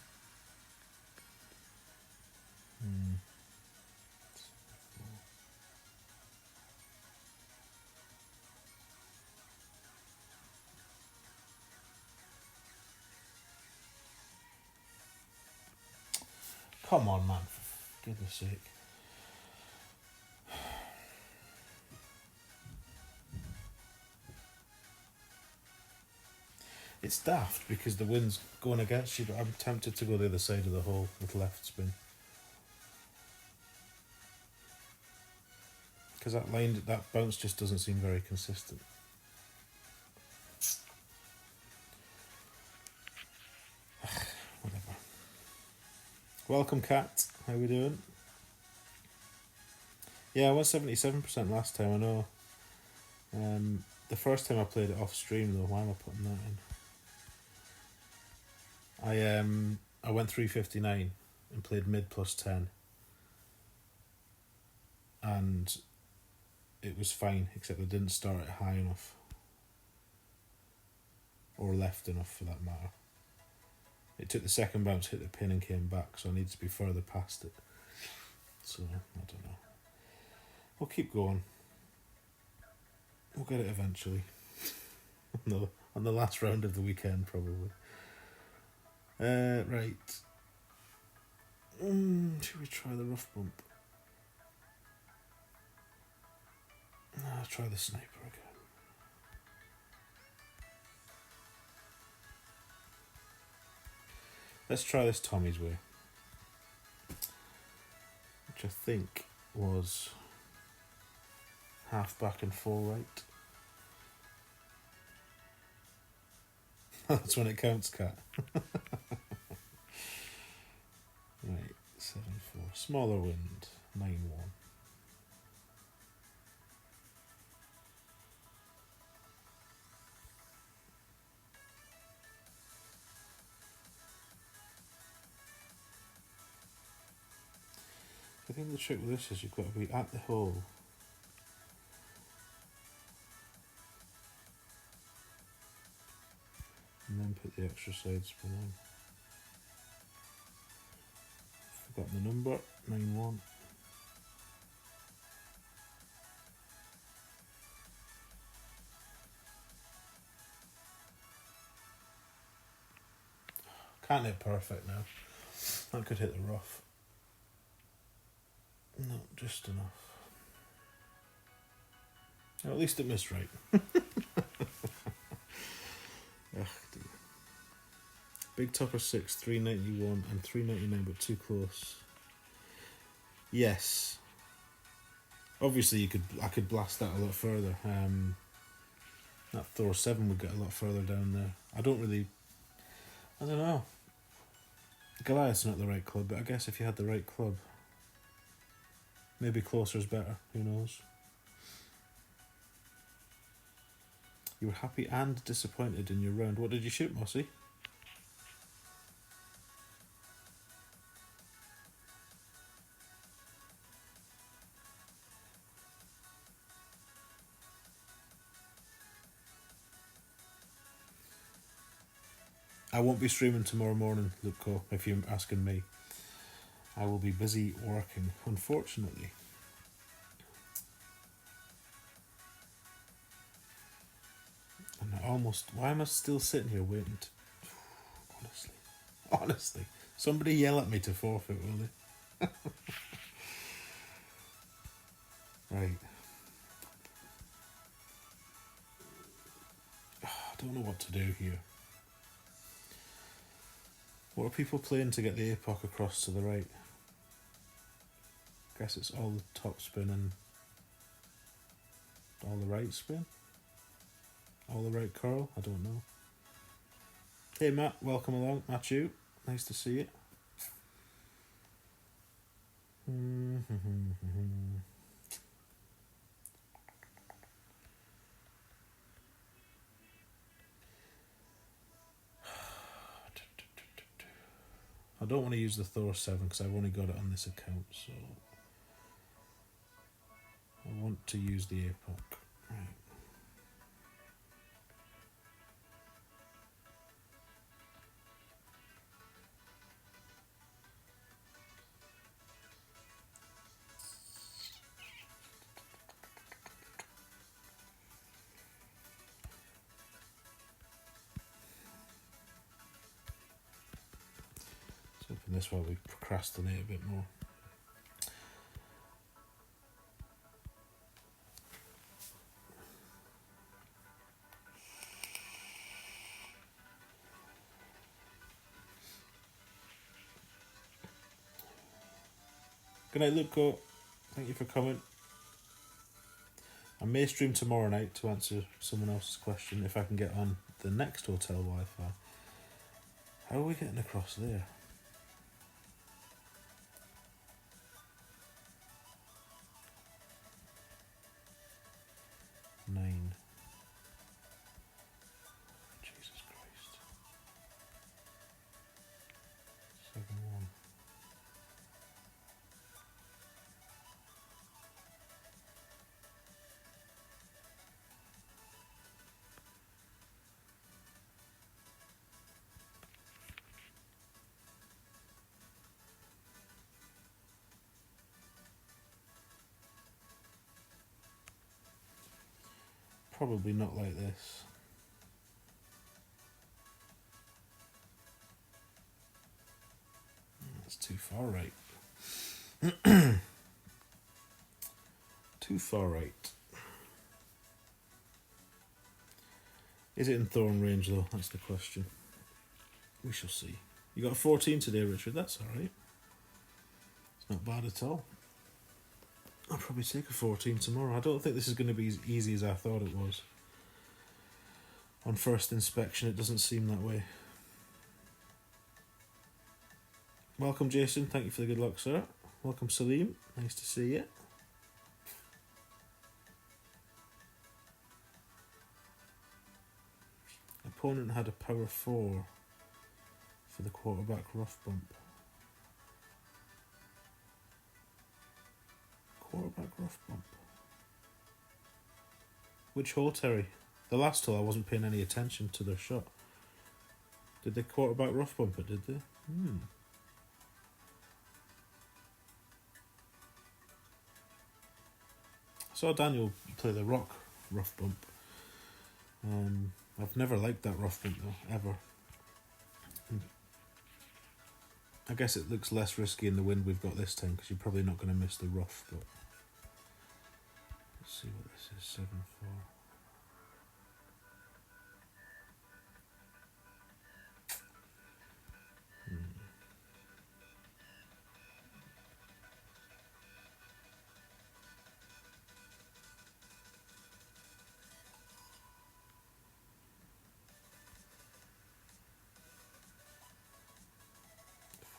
Come on, man, for goodness sake. It's daft because the wind's going against you, but I'm tempted to go the other side of the hole with left spin. Because that bounce just doesn't seem very consistent. Whatever. Welcome, Kat. How we doing? Yeah, I was 77% last time, I know. The first time I played it off stream though, why am I putting that in? I went 359 and played mid plus 10. And it was fine, except I didn't start it high enough. Or left enough for that matter. It took the second bounce, hit the pin and came back, so I needed to be further past it. So, I don't know. We'll keep going. We'll get it eventually. on the last round of the weekend, probably. Right. Should we try the rough bump? No, I'll try the sniper again. Let's try this Tommy's way. Which I think was half back and full right. That's when it counts, Cat. Right, 7-4. Smaller wind, 9-1. I think the trick with this is you've got to be at the hole. And then put the extra side spin on. Forgotten the number, 9-1. Can't hit perfect now. That could hit the rough. No, just enough. Or at least it missed right. Ugh, dear. Big topper 6, 391 and 399, but too close. Yes. Obviously, I could blast that a lot further. That Thor 7 would get a lot further down there. I don't know. Goliath's not the right club, but I guess if you had the right club. Maybe closer is better, who knows. You were happy and disappointed in your round. What did you shoot, Mossy? I won't be streaming tomorrow morning, Luke, if you're asking me. I will be busy working, unfortunately. And I almost... Why am I still sitting here waiting to... Honestly. Somebody yell at me to forfeit, will they? Right. I don't know what to do here. What are people playing to get the APOC across to the right? Guess it's all the top spin and all the right spin? All the right curl? I don't know. Hey Matt, welcome along. Matthew, nice to see you. I don't want to use the Thor 7 because I've only got it on this account, so I want to use the APOC. Right. Let's open this while we procrastinate a bit more. Good night, Luke. Thank you for coming. I may stream tomorrow night to answer someone else's question if I can get on the next hotel Wi-Fi. How are we getting across there? Nine. Jesus Christ. 7-1. Probably not like this. That's too far right. Too far right. Is it in thorn range though? That's the question. We shall see. You got a 14 today, Richard. That's alright. It's not bad at all. I'll probably take a 14 tomorrow. I don't think this is going to be as easy as I thought it was. On first inspection, it doesn't seem that way. Welcome, Jason. Thank you for the good luck, sir. Welcome, Salim. Nice to see you. Opponent had a power 4 for the quarterback rough bump. Quarterback rough bump. Which hole, Terry? The last hole I wasn't paying any attention to their shot. Did they quarterback rough bump it, did they? I saw Daniel play the rock rough bump. I've never liked that rough bump though, ever. I guess it looks less risky in the wind we've got this time because you're probably not going to miss the rough, but let's see what this is, 7-4.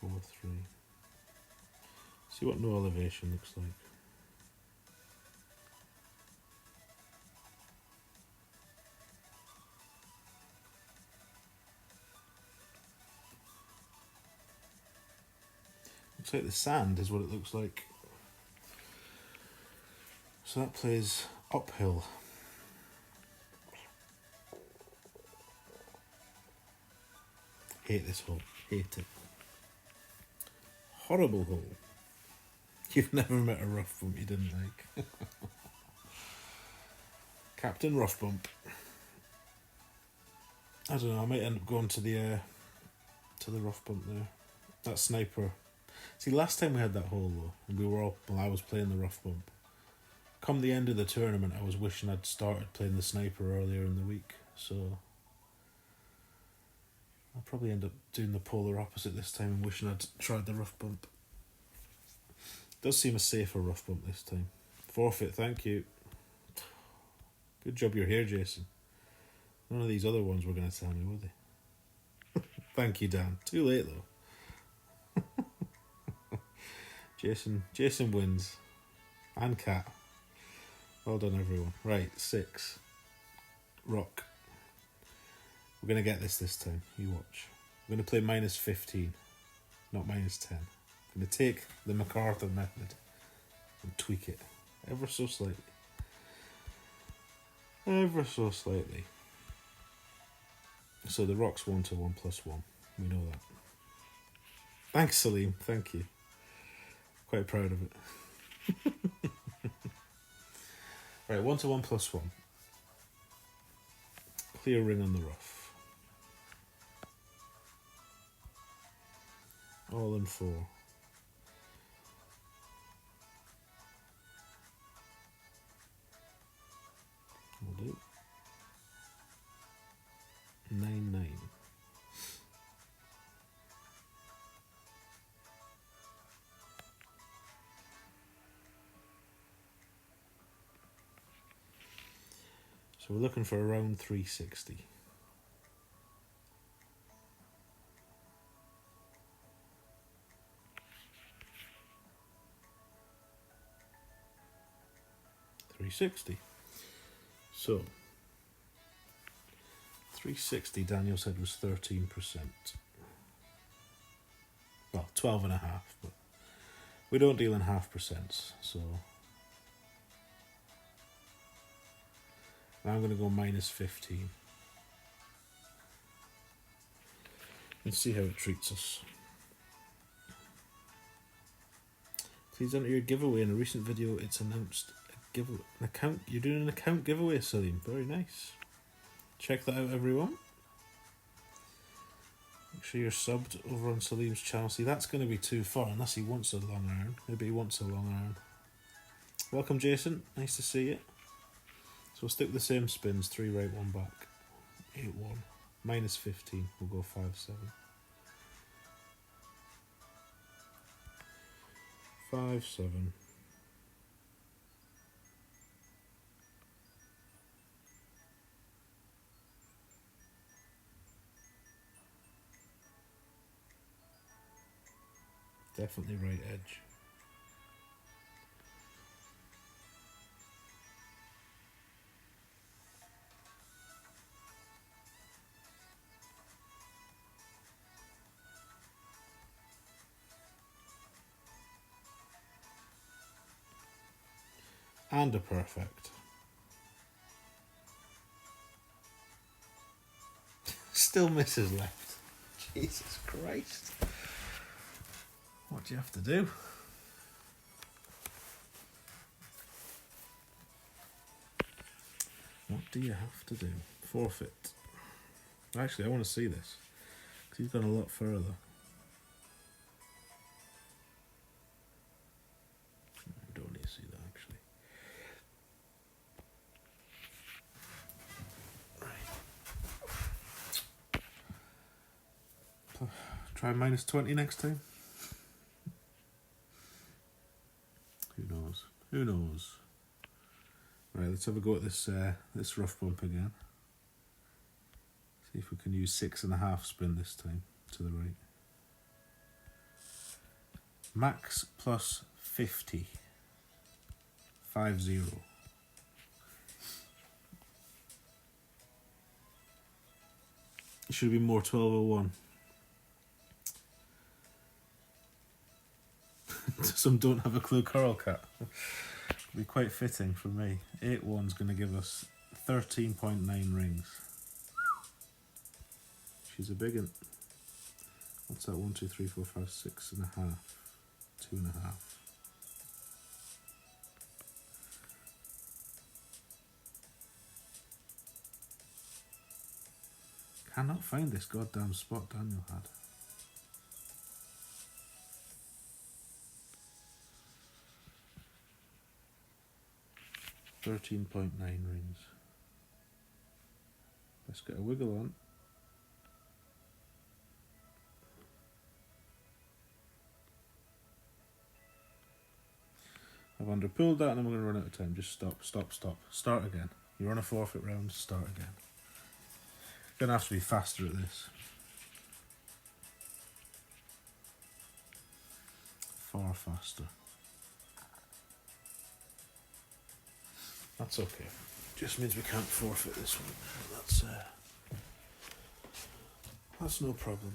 4-3. See what no elevation looks like. Looks like the sand is what it looks like. So that plays uphill. Hate this hole. Hate it. Horrible hole. You've never met a rough bump you didn't like. Captain Rough Bump. I don't know, I might end up going to the rough bump there. That sniper. See, last time we had that hole though, and we were all, well, I was playing the rough bump. Come the end of the tournament, I was wishing I'd started playing the sniper earlier in the week, so I'll probably end up doing the polar opposite this time and wishing I'd tried the rough bump. Does seem a safer rough bump this time. Forfeit, thank you. Good job you're here, Jason. None of these other ones were going to tell me, were they? Thank you, Dan. Too late, though. Jason wins. And Cat. Well done, everyone. Right, 6. Rock. We're going to get this time. You watch. We're going to play minus 15, not minus 10. I'm going to take the MacArthur method and tweak it ever so slightly. Ever so slightly. So the rock's 1 to 1 plus 1. We know that. Thanks, Salim. Thank you. Quite proud of it. Right, 1 to 1 plus 1. Clear ring on the rough. All in 4. Will do. 9-9. So we're looking for around 360. So 360 Daniel said was 13%. Well, 12.5, but we don't deal in half percents, so now I'm going to go minus 15 and see how it treats us. Please enter your giveaway. In a recent video, it's announced an account. You're doing an account giveaway, Salim. Very nice. Check that out, everyone. Make sure you're subbed over on Salim's channel. See, that's going to be too far unless he wants a long iron. Maybe he wants a long iron. Welcome, Jason. Nice to see you. So we'll stick with the same spins. 3 right, 1 back. 8-1. Minus 15. We'll go 5-7. 5-7. Definitely right edge. And a perfect. Still misses left. Jesus Christ. What do you have to do? What do you have to do? Forfeit. Actually, I want to see this, because he's gone a lot further. I don't need to see that, actually. Right. Try minus 20 next time. Who knows? Who knows? Right, let's have a go at this this rough bump again. See if we can use 6.5 spin this time to the right. Max plus 50. 5-0. It should be more 1201. some don't have a clue coral cat. Be quite fitting for me. 8-1's going to give us 13.9 rings. She's a big one. What's that? 1, 2, 3, 4, 5, 6.5. 2.5. Cannot find this goddamn spot Daniel had. $13.9 rings. Let's get a wiggle on. I've underpulled that and I'm going to run out of time. Just stop, stop, stop. Start again. You're on a forfeit round, start again. You're going to have to be faster at this. Far faster. That's okay. Just means we can't forfeit this one. That's no problem.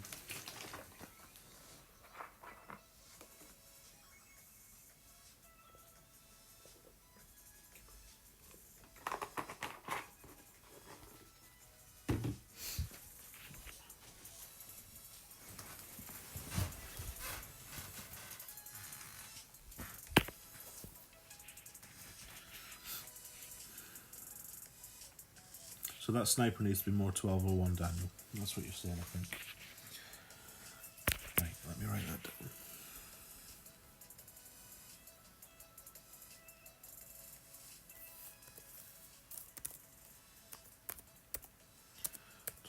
So that sniper needs to be more 1201, Daniel. That's what you're saying, I think. Right, let me write that down.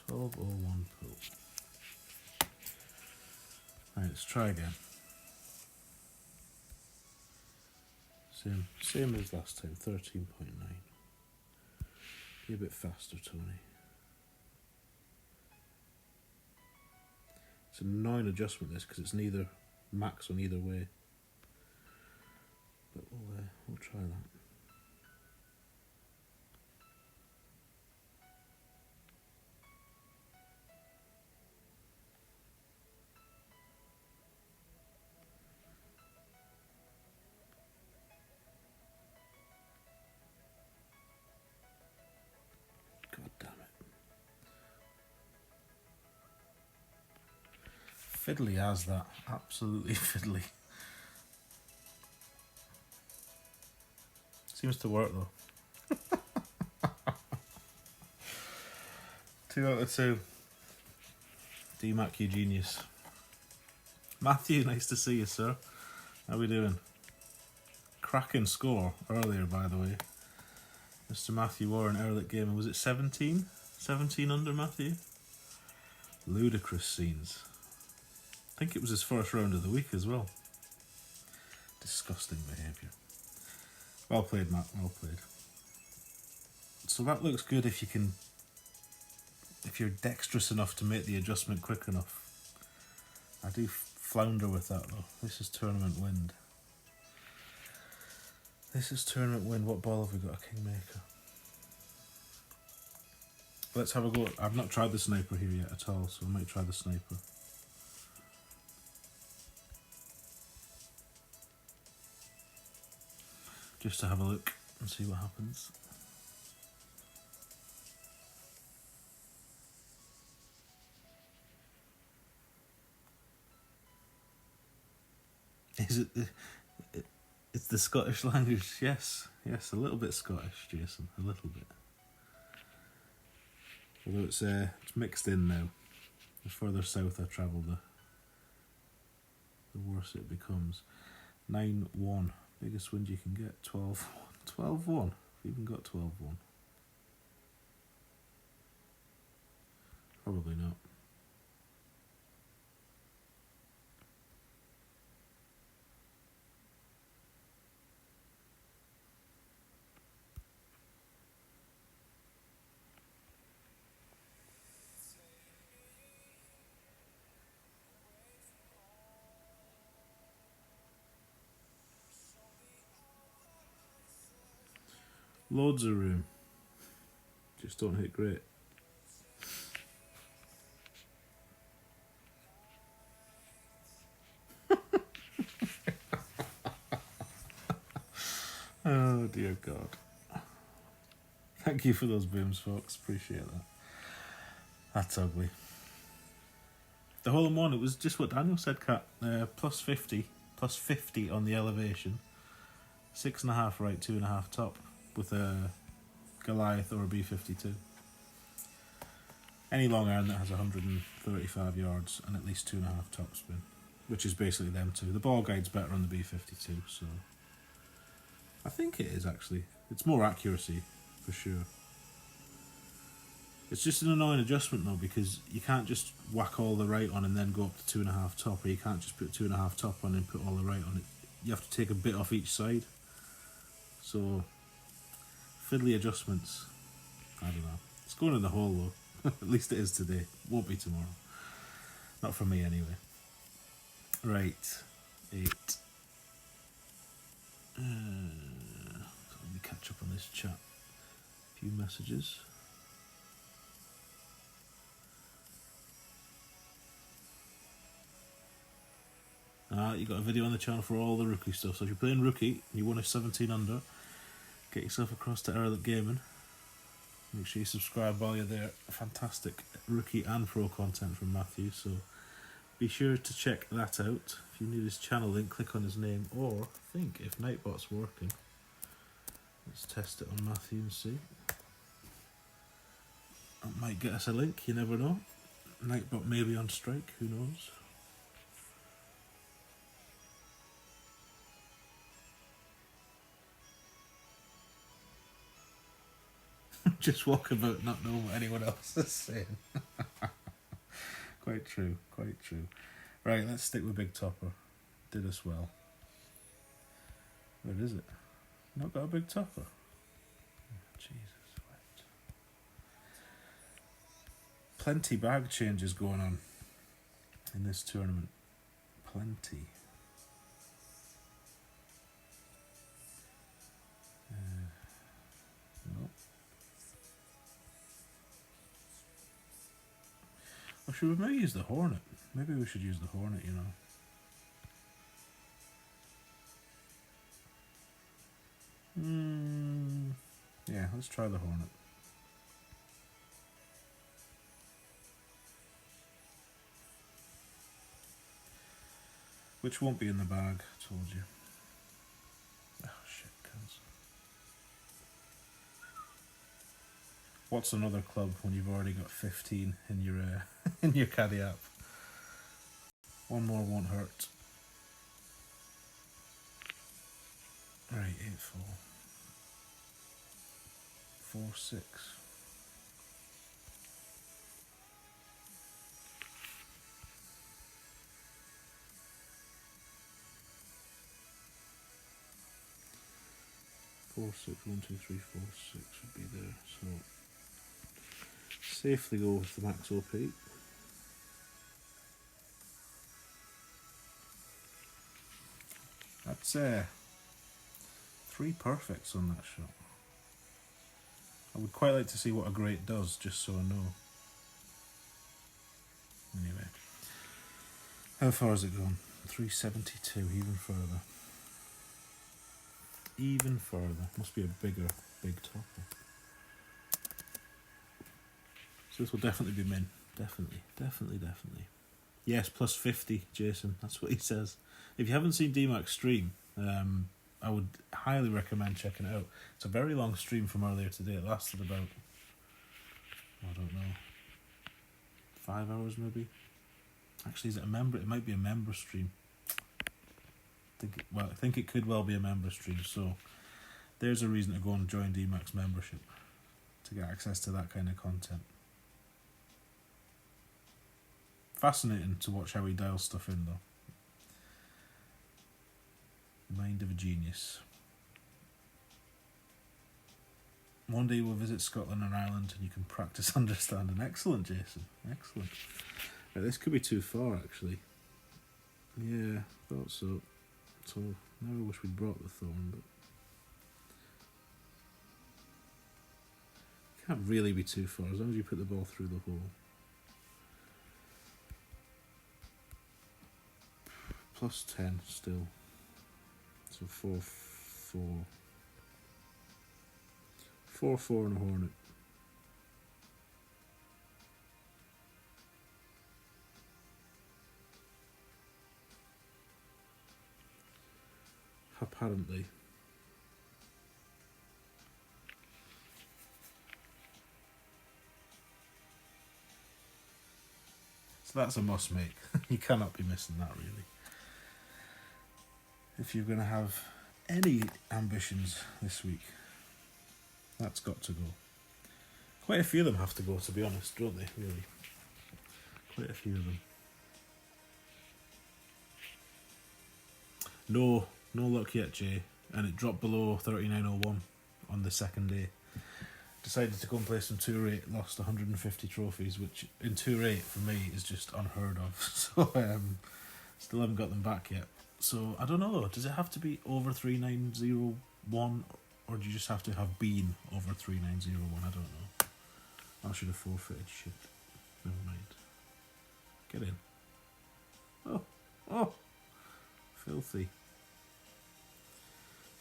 $12.01 pull. Right, let's try again. Same as last time, 13.9. Be a bit faster, Tony. It's an annoying adjustment, this, because it's neither max on either way. But we'll try that. God damn it. Fiddly as that. Absolutely fiddly. Seems to work though. 2 out of 2. DMAC, you genius. Matthew, nice to see you, sir. How we doing? Cracking score earlier, by the way. Mr. Matthew Warren, Ehrlich Gaming. Was it 17? 17 under, Matthew? Ludicrous scenes. I think it was his first round of the week as well. Disgusting behaviour. Well played, Matt. Well played. So that looks good if you're dexterous enough to make the adjustment quick enough. I do flounder with that though. This is tournament wind. This is tournament wind. What ball have we got? A Kingmaker. Let's have a go. I've not tried the sniper here yet at all, so I might try the sniper. Just to have a look and see what happens. Is it it's the Scottish language? Yes, yes, a little bit Scottish, Jason, a little bit. Although it's mixed in now. The further south I travel, the worse it becomes. 9-1, biggest wind you can get. 12-1. 12-1. I've even got 12-1. Probably not. Loads of room. Just don't hit great. Oh dear God. Thank you for those booms, folks. Appreciate that. That's ugly. The hole in one, it was just what Daniel said, Kat. Plus 50 on the elevation. 6.5 right, 2.5 top with a Goliath or a B52. Any long iron that has 135 yards and at least 2.5 top spin, which is basically them two. The ball guide's better on the B52, so I think it is actually. It's more accuracy for sure. It's just an annoying adjustment though, because you can't just whack all the right on and then go up to 2.5 top, or you can't just put 2.5 top on and put all the right on it. You have to take a bit off each side. So fiddly adjustments. I don't know. It's going in the hole though. At least it is today. Won't be tomorrow. Not for me anyway. Right. 8. So let me catch up on this chat. A few messages. You got a video on the channel for all the rookie stuff. So if you're playing rookie and you want a 17 under, get yourself across to Earlet Gaming. Make sure you subscribe while you're there. Fantastic rookie and pro content from Matthew, so be sure to check that out. If you need his channel link, click on his name, or I think if Nightbot's working, let's test it on Matthew and see. That might get us a link, you never know. Nightbot may be on strike, who knows. Just walk about not knowing what anyone else is saying. Quite true, quite true. Right, let's stick with Big Topper. Did us well. Where is it? Not got a Big Topper? Oh, Jesus, right. Plenty bag changes going on in this tournament. Plenty. No. Or should we maybe use the Hornet? Maybe we should use the Hornet, you know. Yeah, let's try the Hornet. Which won't be in the bag, I told you. Oh shit, cancel. What's another club when you've already got 15 in your in your caddy app? One more won't hurt. Right, 8-4. 4-6. Four, 6, 1, 2, 3, 4, 6 would be there. So safely go with the max OP. That's 3 perfects on that shot. I would quite like to see what a great does, just so I know. Anyway, how far has it gone? 372, even further. Even further. Must be a big topper. So this will definitely be min. Definitely. Yes, plus 50, Jason. That's what he says. If you haven't seen DMAX stream, I would highly recommend checking it out. It's a very long stream from earlier today. It lasted about, I don't know, 5 hours maybe. Actually, is it a member? It might be a member stream. I think it could well be a member stream. So there's a reason to go and join DMAX membership to get access to that kind of content. Fascinating to watch how he dials stuff in, though. Mind of a genius. One day we'll visit Scotland and Ireland and you can practice understanding. Excellent, Jason. Excellent. Right, this could be too far, actually. Yeah, thought so. So now I wish we'd brought the thorn, but can't really be too far as long as you put the ball through the hole. Plus 10 still. So 4-4. 4-4 and a Hornet. Apparently. So that's a must make. You cannot be missing that, really. If you're going to have any ambitions this week, that's got to go. Quite a few of them have to go, to be honest, don't they, really? Quite a few of them. No luck yet, Jay. And it dropped below 39.01 on the second day. Decided to go and play some Tour 8, lost 150 trophies, which in Tour 8 for me is just unheard of. So still haven't got them back yet. So I don't know, does it have to be over 3901 or do you just have to have been over 3901? I don't know. I should have forfeited shit. Never mind. Get in. Oh, filthy.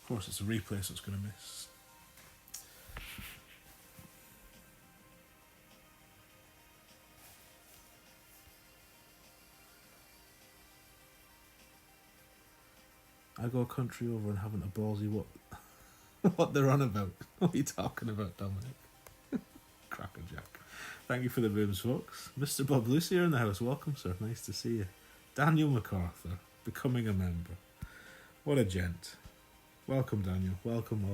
Of course it's a replay, so it's going to miss. I go a country over and haven't a ballsy what they're on about. What are you talking about, Dominic? Crackerjack. Thank you for the booms, folks. Mr. Bob Lucy in the house. Welcome, sir. Nice to see you. Daniel MacArthur, becoming a member. What a gent. Welcome, Daniel. Welcome.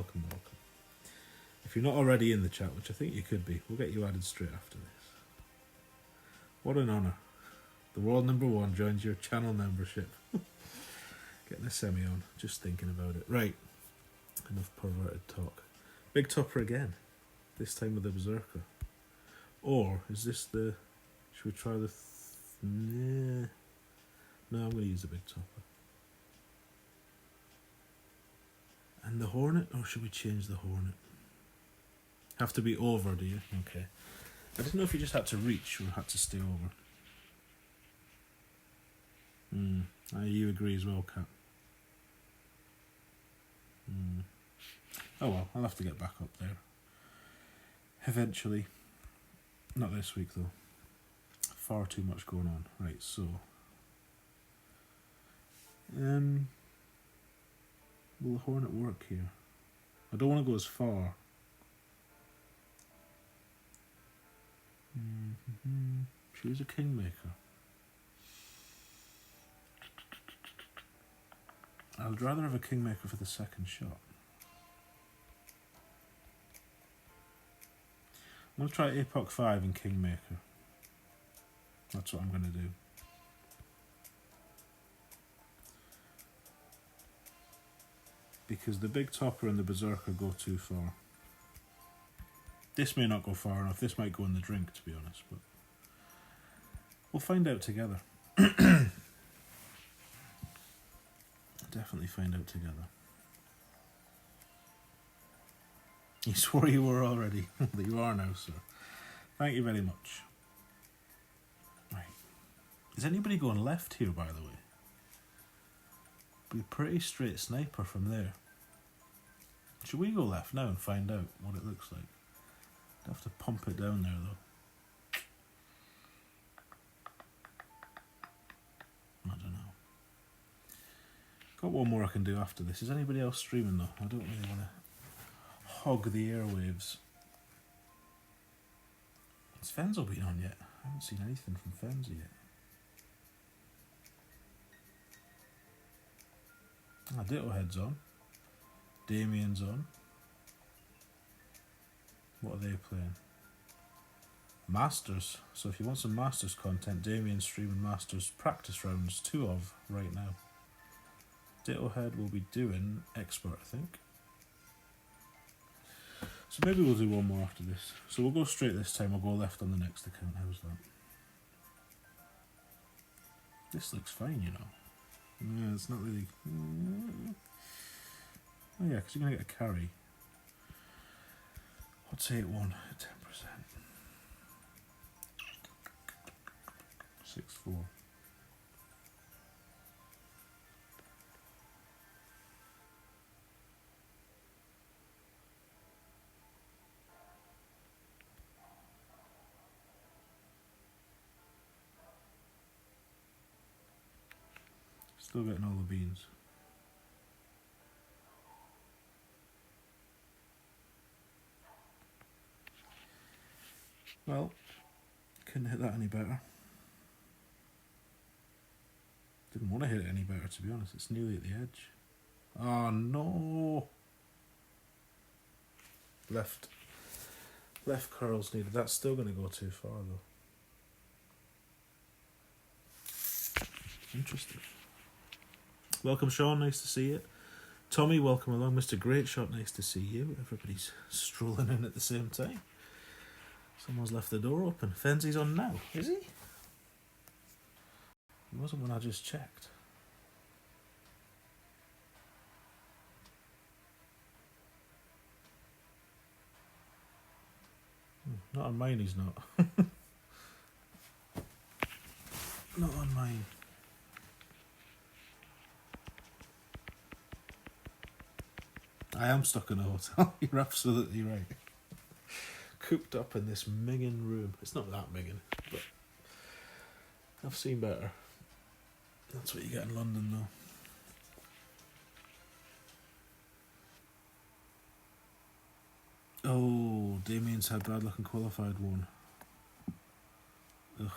If you're not already in the chat, which I think you could be, we'll get you added straight after this. What an honour. The world number one joins your channel membership. Getting a semi on, just thinking about it. Right, enough perverted talk. Big topper again, this time with the Berserker. Or is this the... Should we try the... Nah. No, I'm going to use the big topper. And the Hornet, or should we change the Hornet? Have to be over, do you? Okay. I didn't know if you just had to reach or had to stay over. You agree as well, Kat. Oh well, I'll have to get back up there. Eventually. Not this week though. Far too much going on. Right, so... will the Hornet work here? I don't want to go as far. Choose a Kingmaker. I'd rather have a Kingmaker for the second shot. I'm going to try Epoch 5 and Kingmaker. That's what I'm going to do. Because the big topper and the Berserker go too far. This may not go far enough. This might go in the drink, to be honest. But we'll find out together. Definitely find out together. You swore you were already. But you are now, sir. Thank you very much. Right. Is anybody going left here, by the way? Be a pretty straight sniper from there. Should we go left now and find out what it looks like? I'd have to pump it down there, though. I don't know. Got one more I can do after this. Is anybody else streaming though? I don't really want to hog the airwaves. Has Fenzo been on yet? I haven't seen anything from Fenzo yet. Ditto Head's on. Damien's on. What are they playing? Masters. So if you want some Masters content, Damien's streaming Masters practice rounds, 2 of right now. Ditto Head will be doing Expert, I think. So maybe we'll do one more after this. So we'll go straight this time, we'll go left on the next account. How's that? This looks fine, you know. Yeah, it's not really... Oh yeah, because you're going to get a carry. What's 8-1 at 10%? 6-4. Still getting all the beans. Well, couldn't hit that any better. Didn't want to hit it any better, to be honest. It's nearly at the edge. Oh no! Left curls needed. That's still going to go too far though. Interesting. Welcome, Sean. Nice to see you. Tommy, welcome along. Mr. Great Shot, nice to see you. Everybody's strolling in at the same time. Someone's left the door open. Fenzi's on now, is he? He wasn't when I just checked. Not on mine, he's not. Not on mine. I am stuck in a hotel. You're absolutely right. Cooped up in this minging room. It's not that minging, but I've seen better. That's what you get in London, though. Oh, Damien's had bad luck and qualified one. Ugh.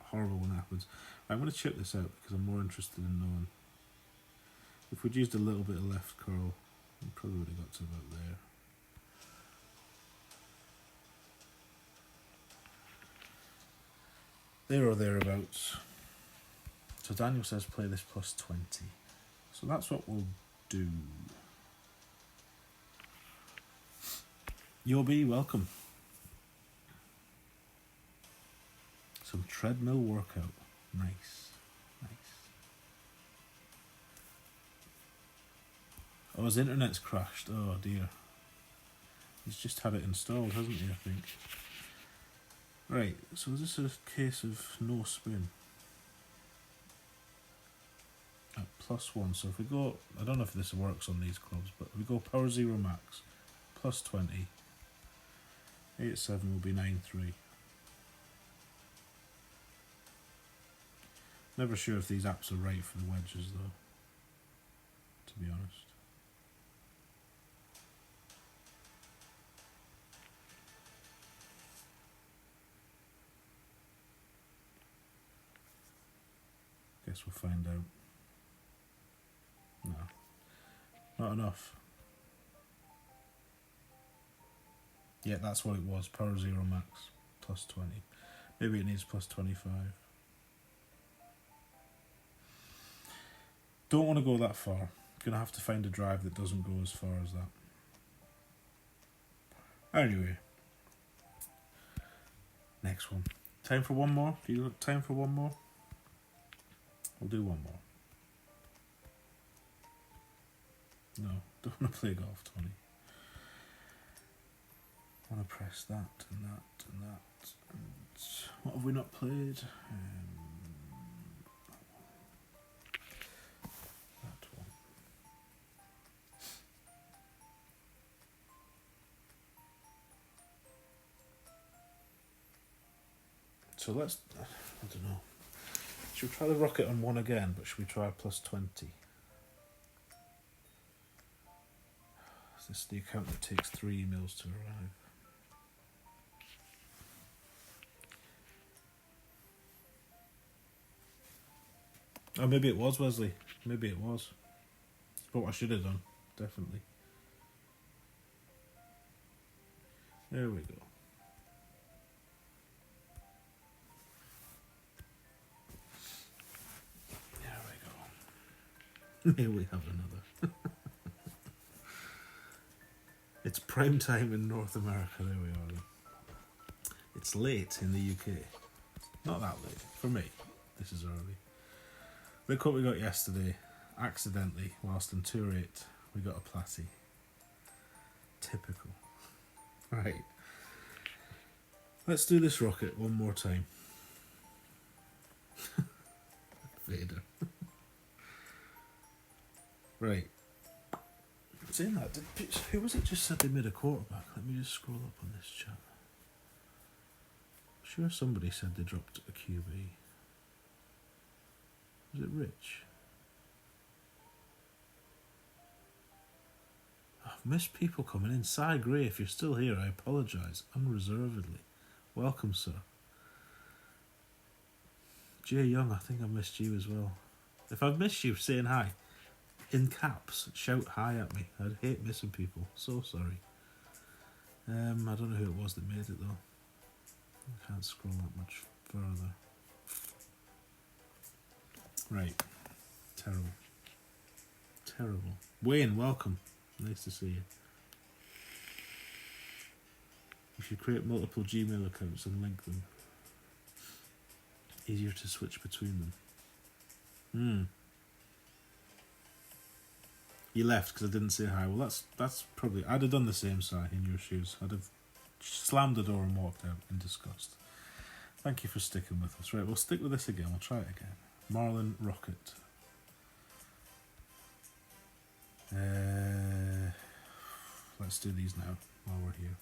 Horrible when it happens. I'm going to check this out because I'm more interested in knowing. If we'd used a little bit of left curl, we probably would have got to about there. There or thereabouts. So Daniel says play this plus 20. So that's what we'll do. Yobi, welcome. Some treadmill workout. Nice. Nice. Oh, his internet's crashed. Oh dear. He's just had it installed, hasn't he, I think. Right, so is this a case of no spin? At +1, so if we go, I don't know if this works on these clubs, but if we go power 0 max, plus 20, 8-7 will be 9-3. Never sure if these apps are right for the wedges though, to be honest. Guess we'll find out. No, not enough. Yeah, that's what it was. Power 0 max, plus 20. Maybe it needs plus 25. Don't want to go that far. Gonna have to find a drive that doesn't go as far as that. Anyway. Next one. Time for one more? Do you look time for one more? We'll do one more. No, don't want to play golf, Tony. I want to press that and that and that. And what have we not played? That one. So let's, I don't know. Should we try the rocket on one again, but should we try plus 20? Is this the account that takes 3 emails to arrive? Oh, maybe it was, Wesley. Maybe it was. It's what I should have done, definitely. There we go. Here we have another. It's prime time in North America. There we are. It's late in the UK. Not that late. For me, this is early. Look what we got yesterday. Accidentally, whilst in Tour 8, we got a platy. Typical. Right. Let's do this rocket one more time. Vader. Right. Saying that, who was it just said they made a quarterback? Let me just scroll up on this chat. I'm sure somebody said they dropped a QB. Was it Rich? Miss people coming in. Cy Gray, if you're still here, I apologise unreservedly. Welcome, sir. Jay Young, I think I've missed you as well. If I've missed you saying hi, in caps, shout hi at me. I'd hate missing people. So sorry. I don't know who it was that made it though. I can't scroll that much further. Right. Terrible. Terrible. Wayne, welcome. Nice to see you. You should create multiple Gmail accounts and link them. Easier to switch between them. You left because I didn't say hi. Well, that's probably... I'd have done the same, Si, in your shoes. I'd have slammed the door and walked out in disgust. Thank you for sticking with us. Right, we'll stick with this again. We'll try it again. Marlin Rocket. Let's do these now while we're here.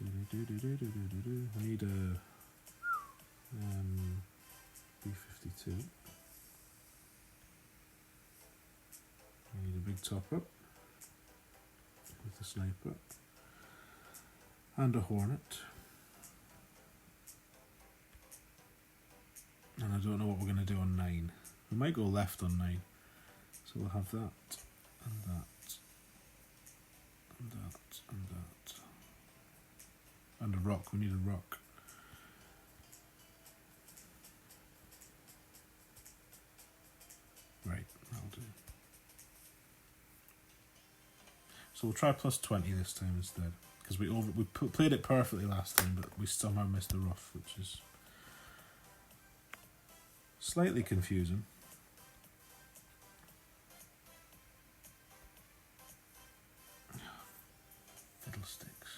I need a B-52. I need a big top up with a sniper and a Hornet. And I don't know what we're going to do on 9. We might go left on 9. So we'll have that, and that, and that, and that. And a rock. We need a rock. Right, that'll do. So we'll try plus 20 this time instead. Because we played it perfectly last time, but we somehow missed the rough, which is slightly confusing. Fiddlesticks.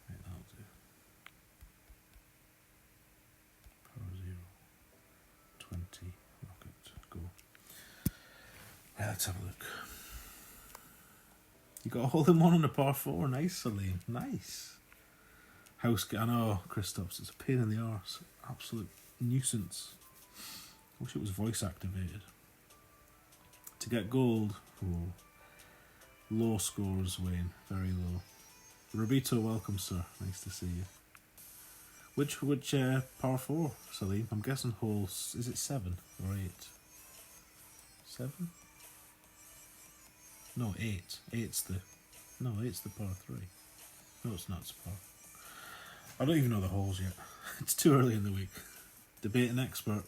Right, that'll do. Power 0. 20. Rocket. Go. Right, let's have a look. You got a hole in one on a par 4. Nice, Salim. Nice. House. I know, Christophs. It's a pain in the arse. Absolute nuisance. I wish it was voice activated. To get gold. Oh. Low scores, Wayne. Very low. Robito, welcome, sir. Nice to see you. Which par 4, Salim? I'm guessing holes. Is it 7 or 8? 7? No, 8. 8's the par 3. No, it's not. It's par. I don't even know the holes yet. It's too early in the week. Debating expert.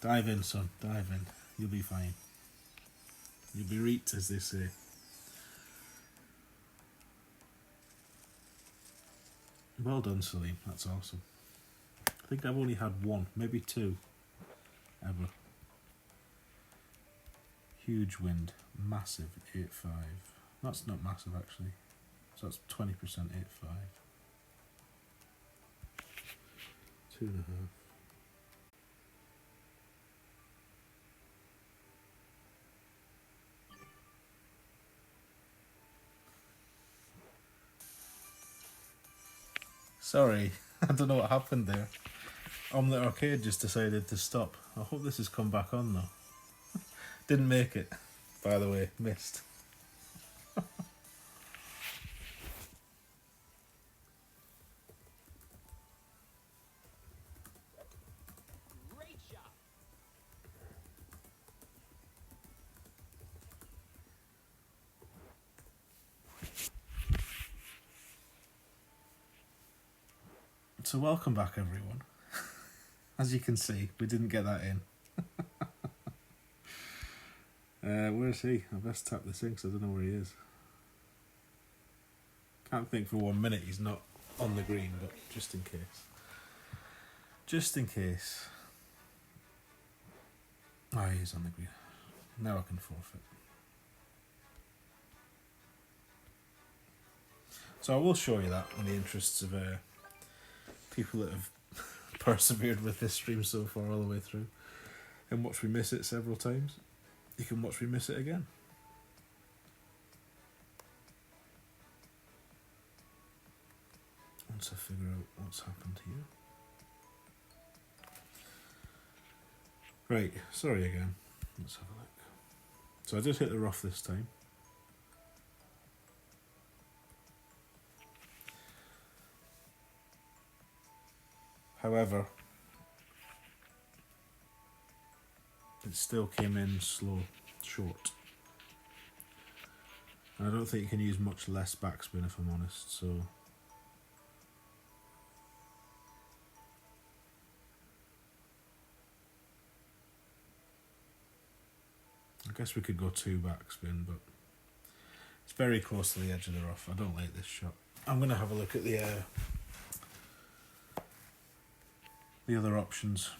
Dive in, son. Dive in. You'll be fine. You'll be right, as they say. Well done, Salim. That's awesome. I think I've only had 1, maybe 2, ever. Huge wind. Massive 8.5. That's not massive, actually. So that's 20% 8.5. 2.5. Sorry, I don't know what happened there. Omelette Arcade just decided to stop. I hope this has come back on though. Didn't make it, by the way, missed. Great job. So welcome back, everyone. As you can see, we didn't get that in. Where is he? I best tap this in because I don't know where he is. Can't think for 1 minute he's not on the green, but just in case. Just in case. Oh, he is on the green. Now I can forfeit. So I will show you that in the interests of people that have persevered with this stream so far all the way through and watch me miss it several times, you can watch me miss it again. Once I figure out what's happened here. Right, sorry again. Let's have a look. So I did hit the rough this time. However, it still came in slow, short. And I don't think you can use much less backspin if I'm honest, so... I guess we could go 2 backspin, but it's very close to the edge of the rough. I don't like this shot. I'm going to have a look at the other options.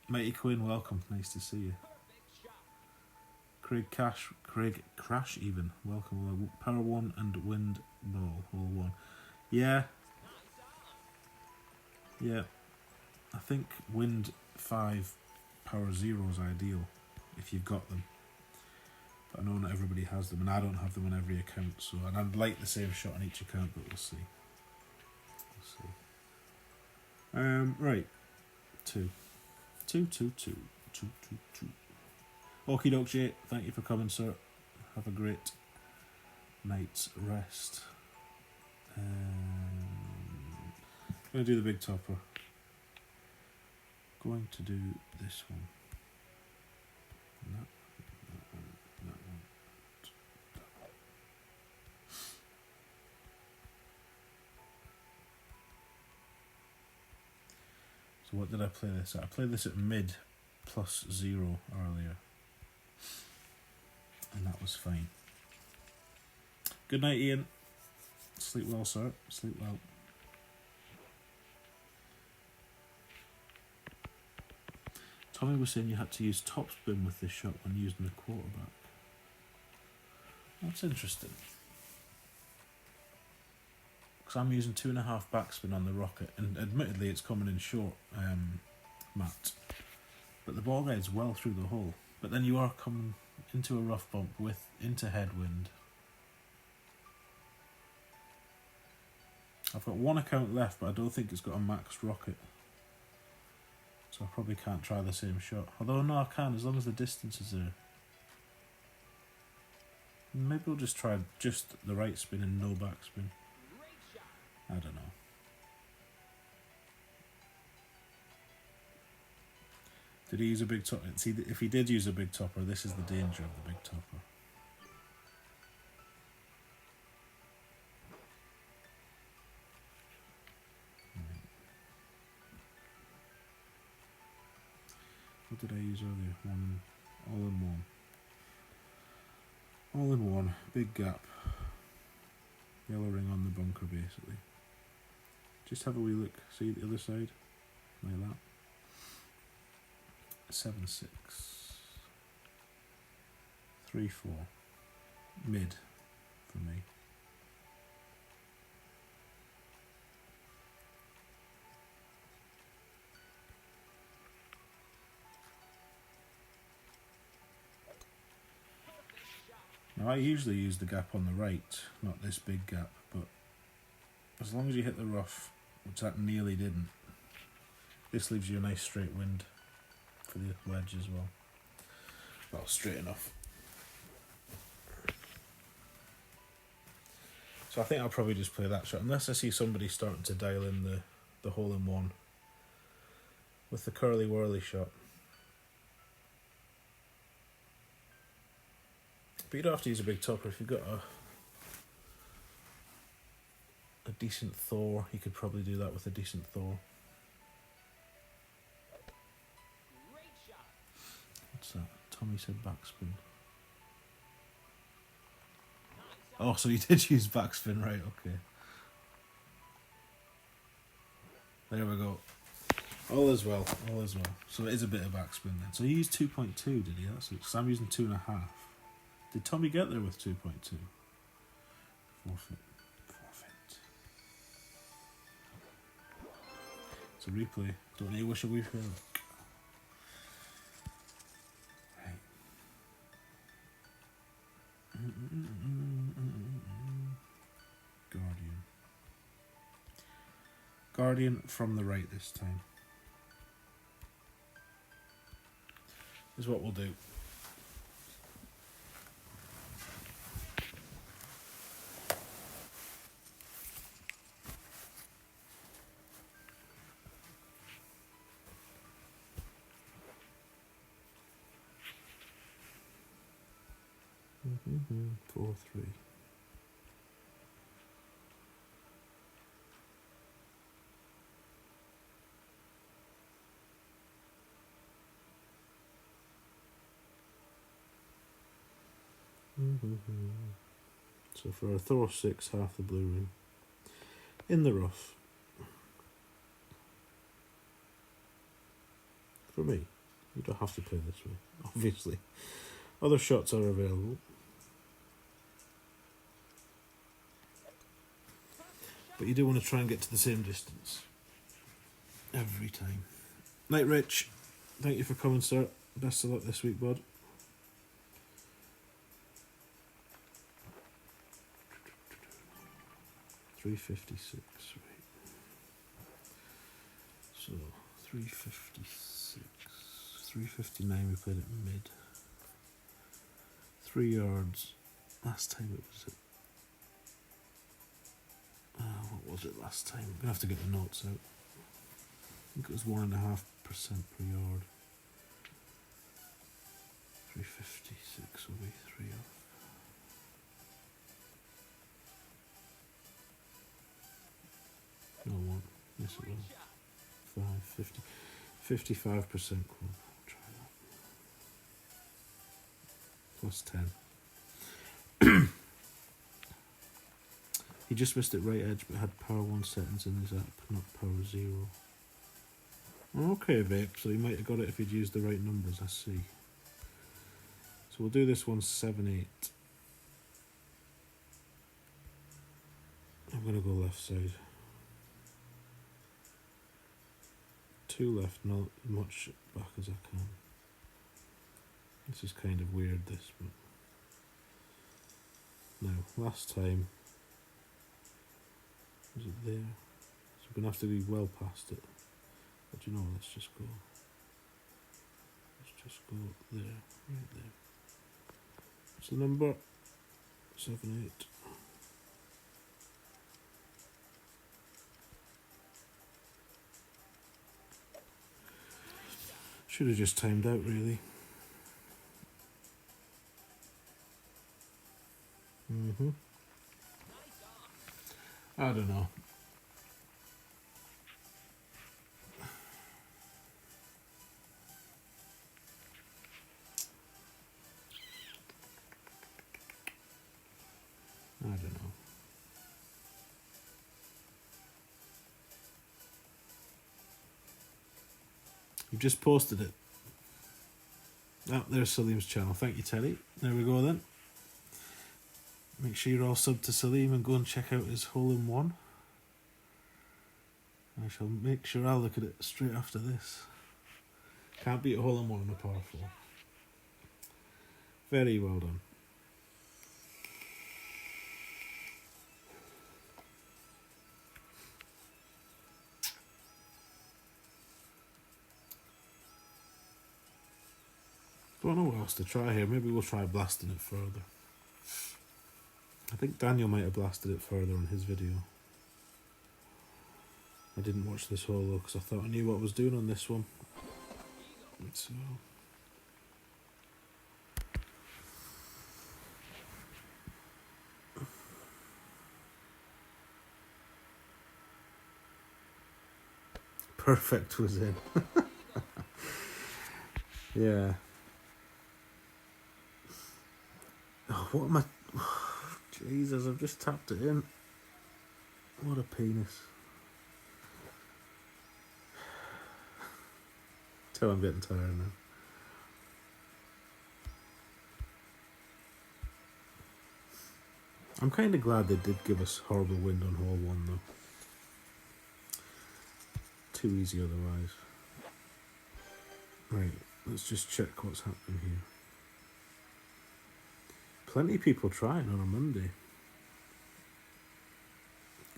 Mighty Queen, welcome. Nice to see you. Craig Crash even. Welcome. Power 1 and Wind Ball, hole 1. Yeah. Yeah. I think Wind 5 Power 0 is ideal if you've got them. But I know not everybody has them, and I don't have them on every account, so, and I'd like the same shot on each account, but we'll see. Right. 2. 2, 2, 2. 2, 2, 2. Okie doke, Jay. Thank you for coming, sir. Have a great night's rest. I'm going to do the big topper. Going to do this one. No, that one, that one, that one. So what did I play this at? I played this at mid plus 0 earlier. And that was fine. Good night, Ian. Sleep well, sir. Sleep well. Tommy was saying you had to use topspin with this shot when using the quarterback. That's interesting. Because I'm using 2.5 backspin on the rocket, and admittedly it's coming in short, Matt. But the ball guides well through the hole. But then you are coming into a rough bump into headwind. I've got 1 account left, but I don't think it's got a maxed rocket. So I probably can't try the same shot. Although no, I can, as long as the distance is there. Maybe we'll just try just the right spin and no backspin. I don't know. Did he use a big topper? See, if he did use a big topper, this is the danger of the big topper. What did I use earlier? All in one. All in one. Big gap. Yellow ring on the bunker, basically. Just have a wee look. See the other side? Like that. 7-6. 3-4. Mid for me. Now I usually use the gap on the right, not this big gap, but as long as you hit the rough, which that nearly didn't, this leaves you a nice straight wind for the wedge as well. Well, straight enough. So I think I'll probably just play that shot, unless I see somebody starting to dial in the hole in one with the curly whirly shot. But you don't have to use a big topper. If you've got a decent Thor, you could probably do that with a decent Thor. What's that? Tommy said backspin. Oh, so you did use backspin, right? Okay. There we go. All is well. All is well. So it is a bit of backspin then. So he used 2.2, did he? That's it. So I'm using 2.5. Did Tommy get there with 2.2? Forfeit. Forfeit. It's a replay. Don't you wish a replay? Right. Guardian. Guardian from the right this time. Is what we'll do. Mm-hmm. 4, 3. So for a Thor 6, half the blue ring. In the rough. For me, you don't have to play this way, obviously. Other shots are available. But you do want to try and get to the same distance. Every time. Night Rich, thank you for coming, sir. Best of luck this week, bud. $356, right. So, 356. 359 we played at mid. 3 yards. Last time it was at... what was it last time? I'm going to have to get the notes out. I think it was 1.5% per yard. 356 will be 3 off. No, 1. Yes, it was. 55% club. Try that. Plus 10. He just missed it right edge, but had power 1 settings in his app, not power 0. Okay, Vape, so he might have got it if he'd used the right numbers, I see. So we'll do this one 7, 8. I'm going to go left side. 2 left, not much back as I can. This is kind of weird, this, but... Now, last time... Was it there? So we're going to have to be well past it. But you know, let's just go... Let's just go there, right there. What's the number? 7, 8. Should have just timed out, really. I don't know. I don't know. You've just posted it. Oh, there's Salim's channel. Thank you, Teddy. There we go then. Make sure you're all subbed to Salim and go and check out his hole-in-one. I shall make sure I'll look at it straight after this. Can't beat a hole-in-one on a par 4. Very well done. Don't know what else to try here. Maybe we'll try blasting it further. I think Daniel might have blasted it further on his video. I didn't watch this hole though because I thought I knew what I was doing on this one. So... Perfect was in. Yeah. Oh, what am I... Jesus, I've just tapped it in. What a penis. Tell I'm getting tired now. I'm kind of glad they did give us horrible wind on hole 1 though. too easy otherwise. Right, let's just check what's happening here. Plenty of people trying on a Monday.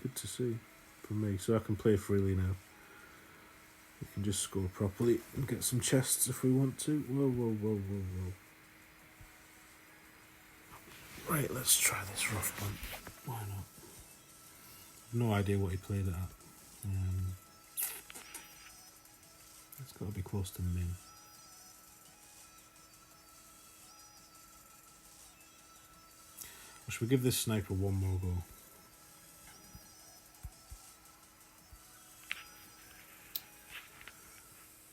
Good to see for me. So I can play freely now. We can just score properly and get some chests if we want to. Whoa, whoa, whoa, whoa, whoa. Right, let's try this rough bump. Why not? No idea what he played it at. It's got to be close to min. Or should we give this sniper one more go?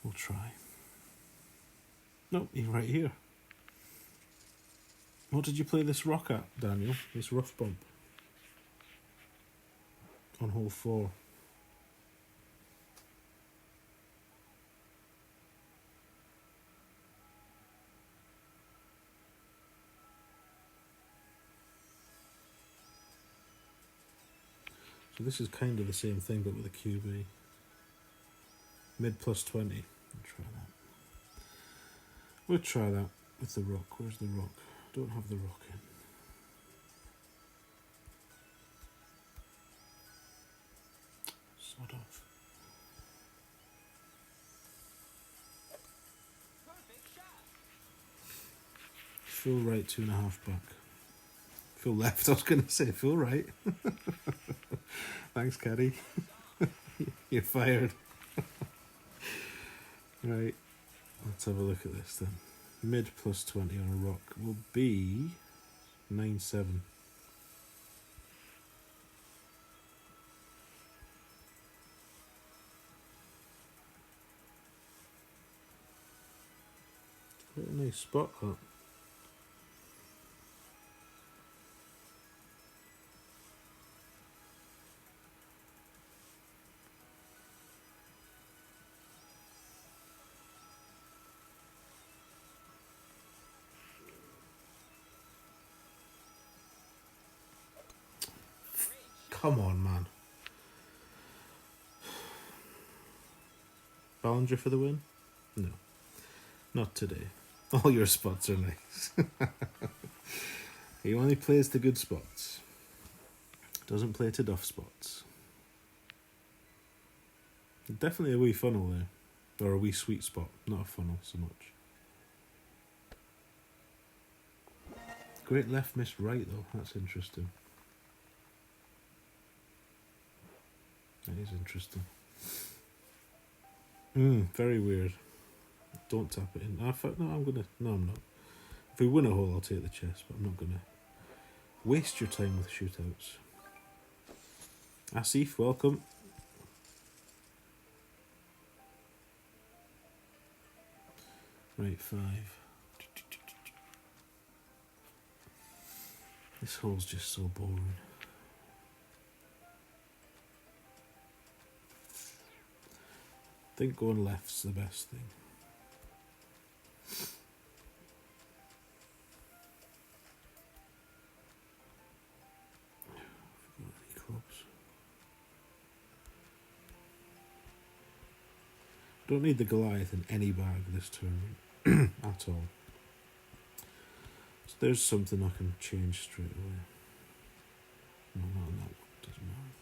We'll try. Nope, he's right here. What did you play this rock at, Daniel? This rough bump? On hole 4. So this is kind of the same thing but with a QB. Mid plus 20. We'll try that. We'll try that with the rock. Where's the rock? Don't have the rock in. Sod off. Perfect shot. Full right, 2.5 back. Full left, I was going to say full right. Thanks, Caddy. You're fired. Right, let's have a look at this then. Mid plus 20 on a rock will be 9-7. Quite a nice spot, that. Come on, man. Ballinger for the win? No. Not today. All your spots are nice. He only plays the good spots. Doesn't play to duff spots. Definitely a wee funnel there. Or a wee sweet spot. Not a funnel so much. Great left, missed right though. That's interesting. That is interesting. Very weird. Don't tap it in. No, I'm gonna. No, I'm not. If we win a hole, I'll take the chest, but I'm not gonna waste your time with shootouts. Asif, welcome. Right, 5. This hole's just so boring. I think going left's the best thing. Forgot any clubs. Don't need the Goliath in any bag this tournament at all. So there's something I can change straight away. No, not on that one. Doesn't matter.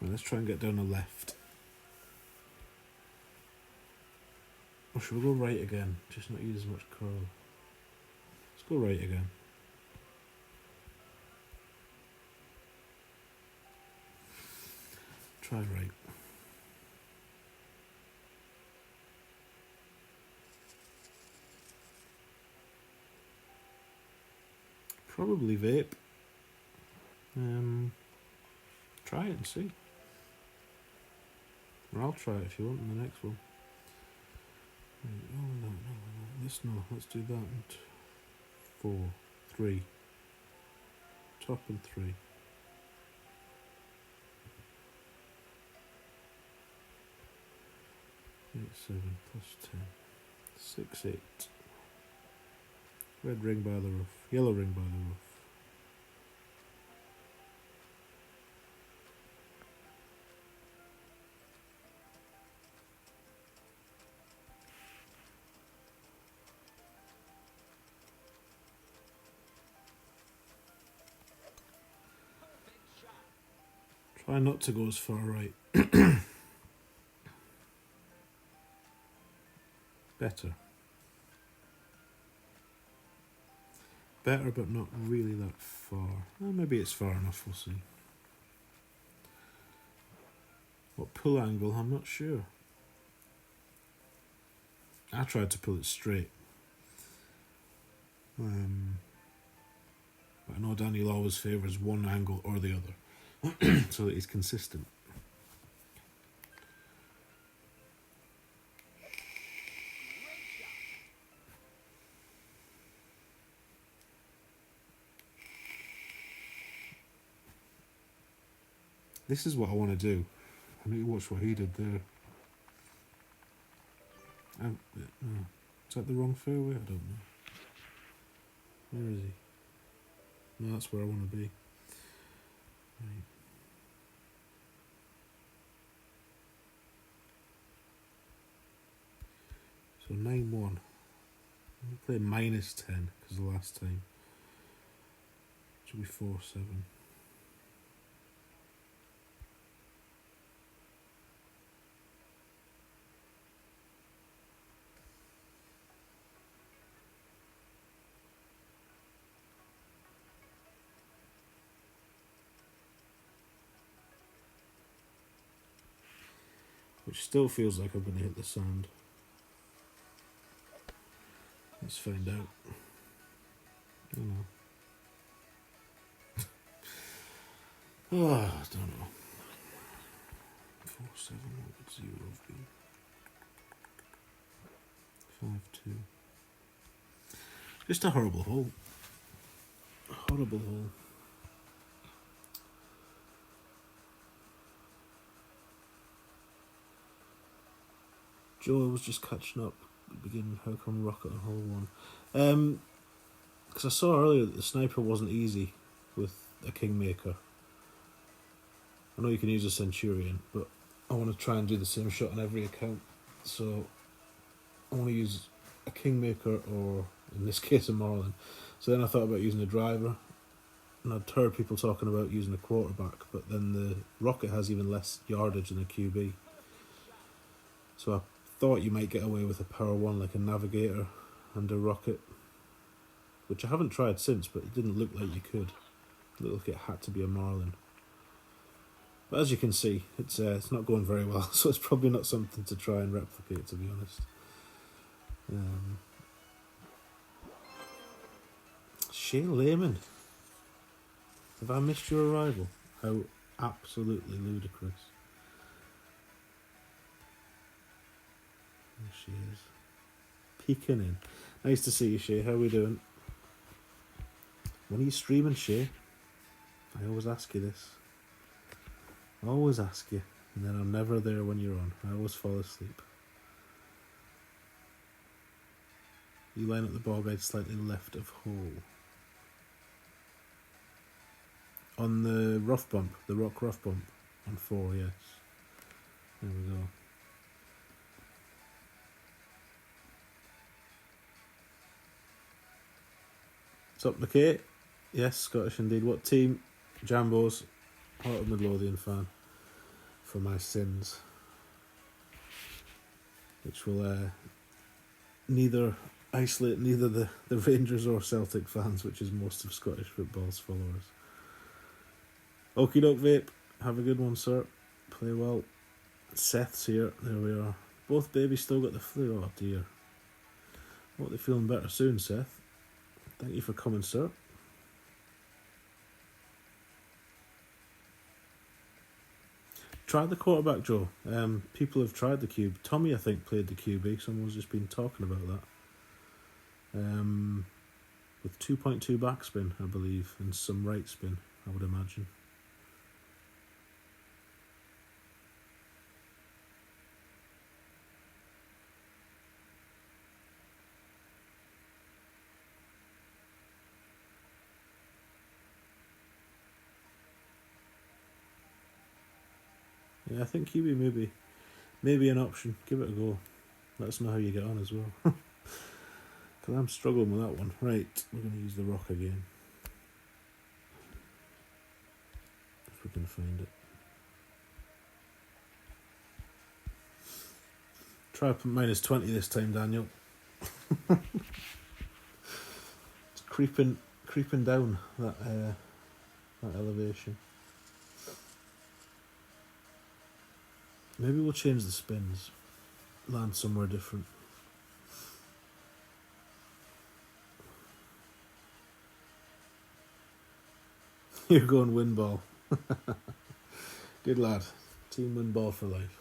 Right, let's try and get down the left. Or should we go right again? Just not use as much curl. Let's go right again. Try right. Probably vape. Try it and see. Or I'll try it if you want in the next one. Right, oh no. Let's do that and 4, 3. Top and 3. 8, 7 plus 10. 6, 8. Red ring by the roof. Yellow ring by the roof. Try not to go as far right. Better. Better, but not really that far. Well, maybe it's far enough, we'll see. What pull angle, I'm not sure. I tried to pull it straight. But I know Daniel always favours one angle or the other, so that he's consistent. This is what I want to do. I need to watch what he did there. Is that the wrong fairway? I don't know. Where is he? No, that's where I want to be. Right. So 9-1. I'll play -10 because the last time. Should be 4-7. Which still feels like I'm going to hit the sand. Let's find out. I don't know. Oh, I don't know. 4-7, what would 0 be? 5-2. Just a horrible hole. A horrible hole. Joe was just catching up. Beginning, how come rocket on hole 1? Because I saw earlier that the sniper wasn't easy with a kingmaker. I know you can use a centurion, but I want to try and do the same shot on every account. So I want to use a kingmaker or, in this case, a marlin. So then I thought about using a driver, and I'd heard people talking about using a quarterback, but then the rocket has even less yardage than a QB. So I thought you might get away with a power 1 like a navigator and a rocket, which I haven't tried since, but it didn't look like you could. It looked like it had to be a marlin. But as you can see, it's not going very well, so it's probably not something to try and replicate, to be honest. Shay Lehman, have I missed your arrival? How absolutely ludicrous. There she is. Peeking in. Nice to see you, Shay. How are we doing? When are you streaming, Shay? I always ask you this. I always ask you, and then I'm never there when you're on. I always fall asleep. You line up the ball guide slightly left of hole. On the rough bump, the rock rough bump. On 4, yes. There we go. What's up, McKay? Yes, Scottish indeed. What team? Jambos. Heart of Midlothian fan. For my sins. Which will neither isolate neither the Rangers or Celtic fans, which is most of Scottish football's followers. Okie doke, Vape. Have a good one, sir. Play well. Seth's here. There we are. Both babies still got the flu. Oh dear. Hope they're feeling better soon, Seth. Thank you for coming, sir. Try the quarterback, Joe. People have tried the cube. Tommy, I think, played the QB. Someone's just been talking about that. With 2.2 backspin, I believe, and some right spin, I would imagine. Yeah, I think QB maybe an option. Give it a go. Let us know how you get on as well. Because I'm struggling with that one. Right, we're going to use the rock again. If we can find it. Try for -20 this time, Daniel. It's creeping down that elevation. Maybe we'll change the spins. Land somewhere different. You're going win ball. Good lad. Team win ball for life.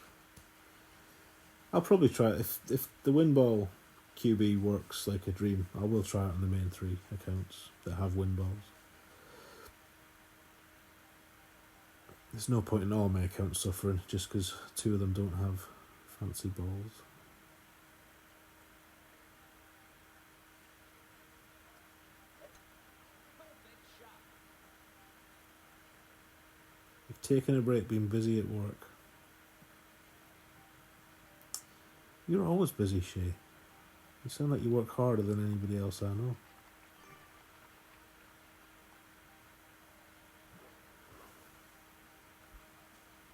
I'll probably try it. If the win ball QB works like a dream, I will try it on the main 3 accounts that have win balls. There's no point in all my accounts suffering just because 2 of them don't have fancy balls. Perfect shot. You've taken a break, been busy at work. You're always busy, Shay. You sound like you work harder than anybody else I know.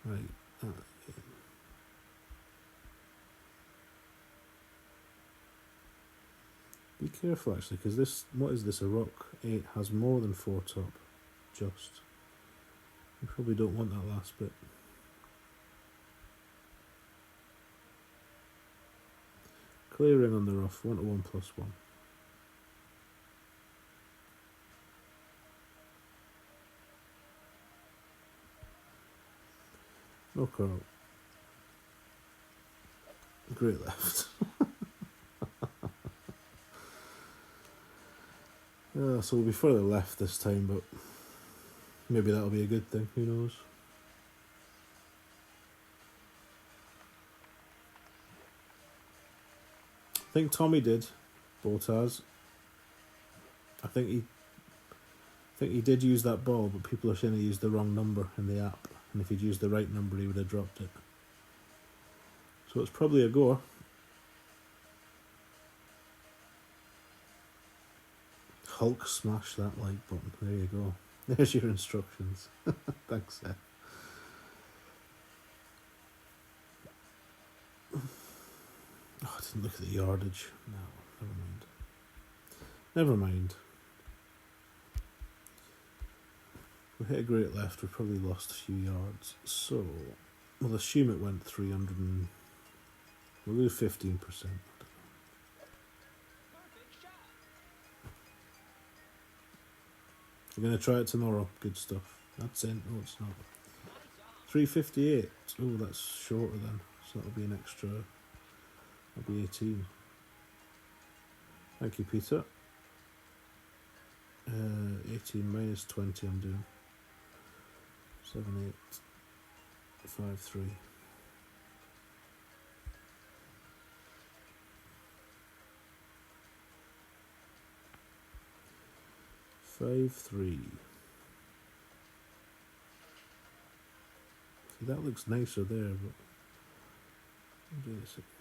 Right. Be careful actually, because this, what is this, a rock 8 has more than 4 top, just. You probably don't want that last bit. Clearing on the rough, 1 to 1 plus 1. No curl. Great left. So we'll be further left this time, but maybe that'll be a good thing, who knows. I think Tommy did, Botaz. I think he did use that ball, but people are saying he used the wrong number in the app, and if he'd used the right number he would have dropped it. So it's probably a goer. Hulk smash that like button. There you go. There's your instructions. Thanks, Seth. Oh, I didn't look at the yardage. No, never mind. Never mind. We hit a great left. We probably lost a few yards. So, we'll assume it went 300 and... We'll do 15%. Perfect shot. We're going to try it tomorrow. Good stuff. That's in. Oh, it's not. Nice on. 358. Oh, that's shorter then. So that'll be an extra. That'll be 18. Thank you, Peter. 18 minus 20 I'm doing. 7, 8, 5, 3. 5, 3. See, that looks nicer there, but I'll do this again.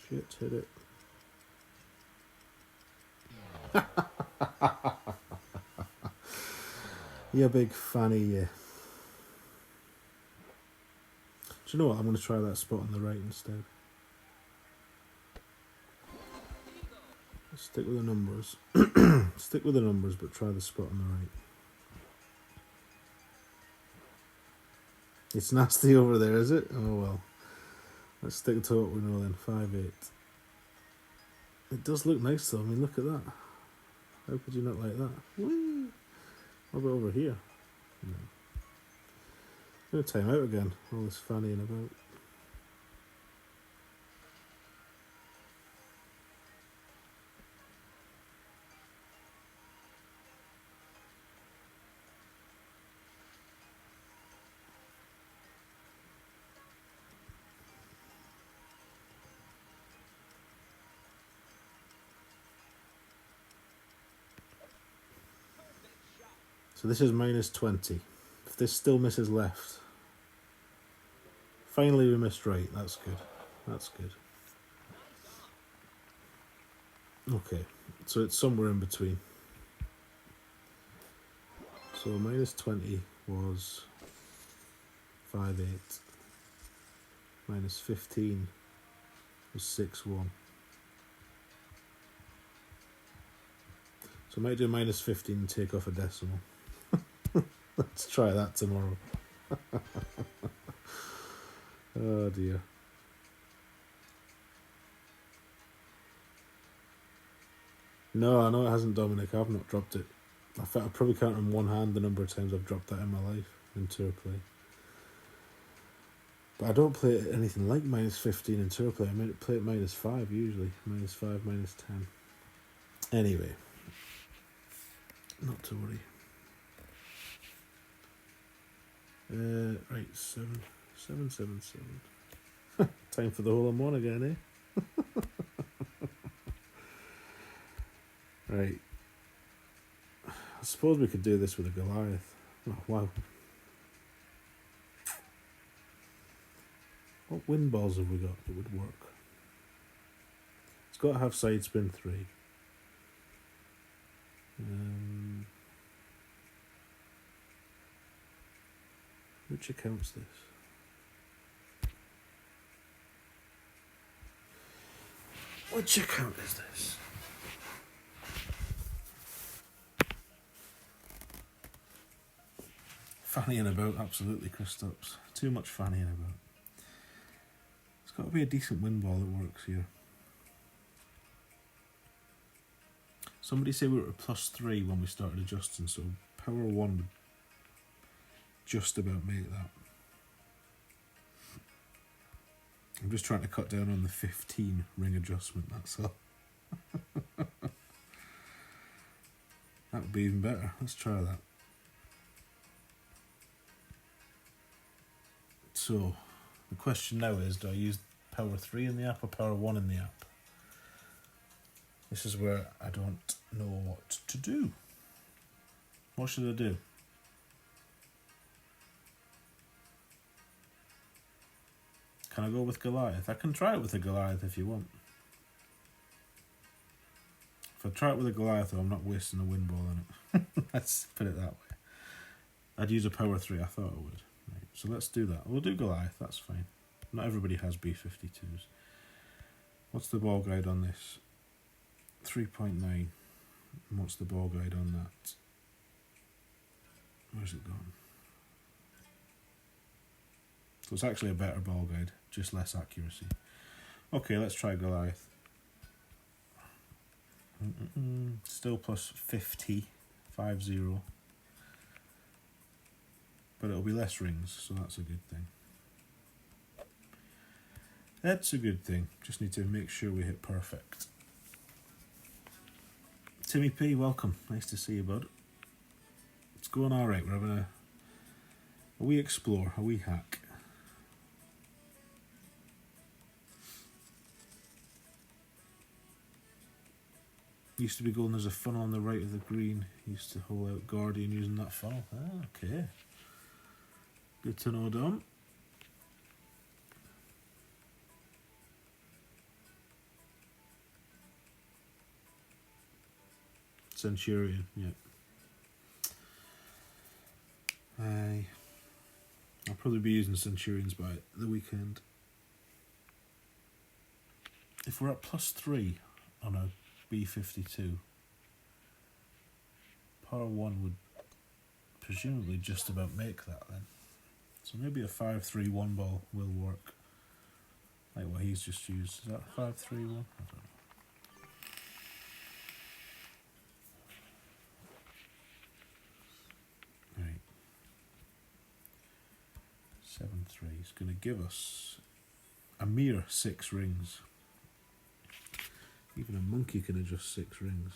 Shit, hit it. You big fanny, yeah. Do you know what? I'm going to try that spot on the right instead. Stick with the numbers. Stick with the numbers, but try the spot on the right. It's nasty over there, is it? Oh well. Let's stick to what we know then. 5, 8. It does look nice though. I mean, look at that. How could you not like that? Whee! What about over here? No. I'm going to time out again. All this fannying about. So this is minus 20. If this still misses left. Finally we missed right. That's good. That's good. Okay, so it's somewhere in between. So minus 20 was 5-8. Minus 15 was 6-1. So I might do minus 15 and take off a decimal. Let's try that tomorrow. Oh dear. No, I know it hasn't, Dominic. I've not dropped it. I probably count on one hand the number of times I've dropped that in my life in tour play. But I don't play it anything like minus 15 in tour play. I play it minus 5 usually. Minus 5, minus 10. Anyway, not to worry. Right, 7, 7, 7, 7. Time for the hole in one again, eh? Right. I suppose we could do this with a Goliath. Oh, wow. What wind balls have we got that would work? It's got to have side spin 3. Which account's this? Which account is this? Fannying about, absolutely, Kristaps. Too much fannying about. It's got to be a decent wind ball that works here. Somebody said we were at +3 when we started adjusting, so power 1 would just about make that. I'm just trying to cut down on the 15 ring adjustment, that's all. That would be even better. Let's try that. So, the question now is, do I use power 3 in the app or power 1 in the app? This is where I don't know what to do. What should I do? Can I go with Goliath? I can try it with a Goliath if you want. If I try it with a Goliath, though, I'm not wasting a wind ball on it. Let's put it that way. I'd use a power 3, I thought I would. Right, so let's do that. We'll do Goliath, that's fine. Not everybody has B52s. What's the ball guide on this? 3.9. And what's the ball guide on that? Where's it gone? So it's actually a better ball guide, just less accuracy. Okay, let's try Goliath. Still plus 50, 5-0. But it'll be less rings, so that's a good thing. That's a good thing. Just need to make sure we hit perfect. Timmy P, welcome. Nice to see you, bud. It's going alright. We're having a wee explore, a wee hack. Used to be golden. There's a funnel on the right of the green. Used to hole out Guardian using that funnel. Ah, okay. Good to know, Dom. Centurion, yeah. I'll probably be using Centurions by the weekend. If we're at +3 on a B52, power 1 would presumably just about make that then. So maybe a 5-3-1 ball will work. Like what he's just used. Is that 5-3-1? I don't know. Right. 7-3 is going to give us a mere 6 rings. Even a monkey can adjust 6 rings.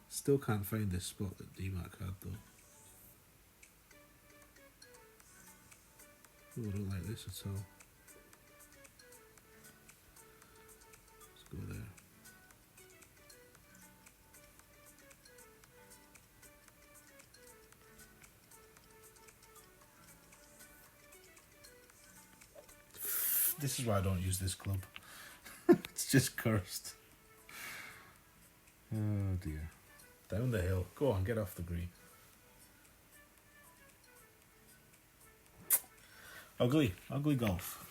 Still can't find this spot that DMAC had though. Oh, I don't like this at all. Let's go there. This is why I don't use this club. It's just cursed. Oh dear. Down the hill. Go on, get off the green. Ugly golf.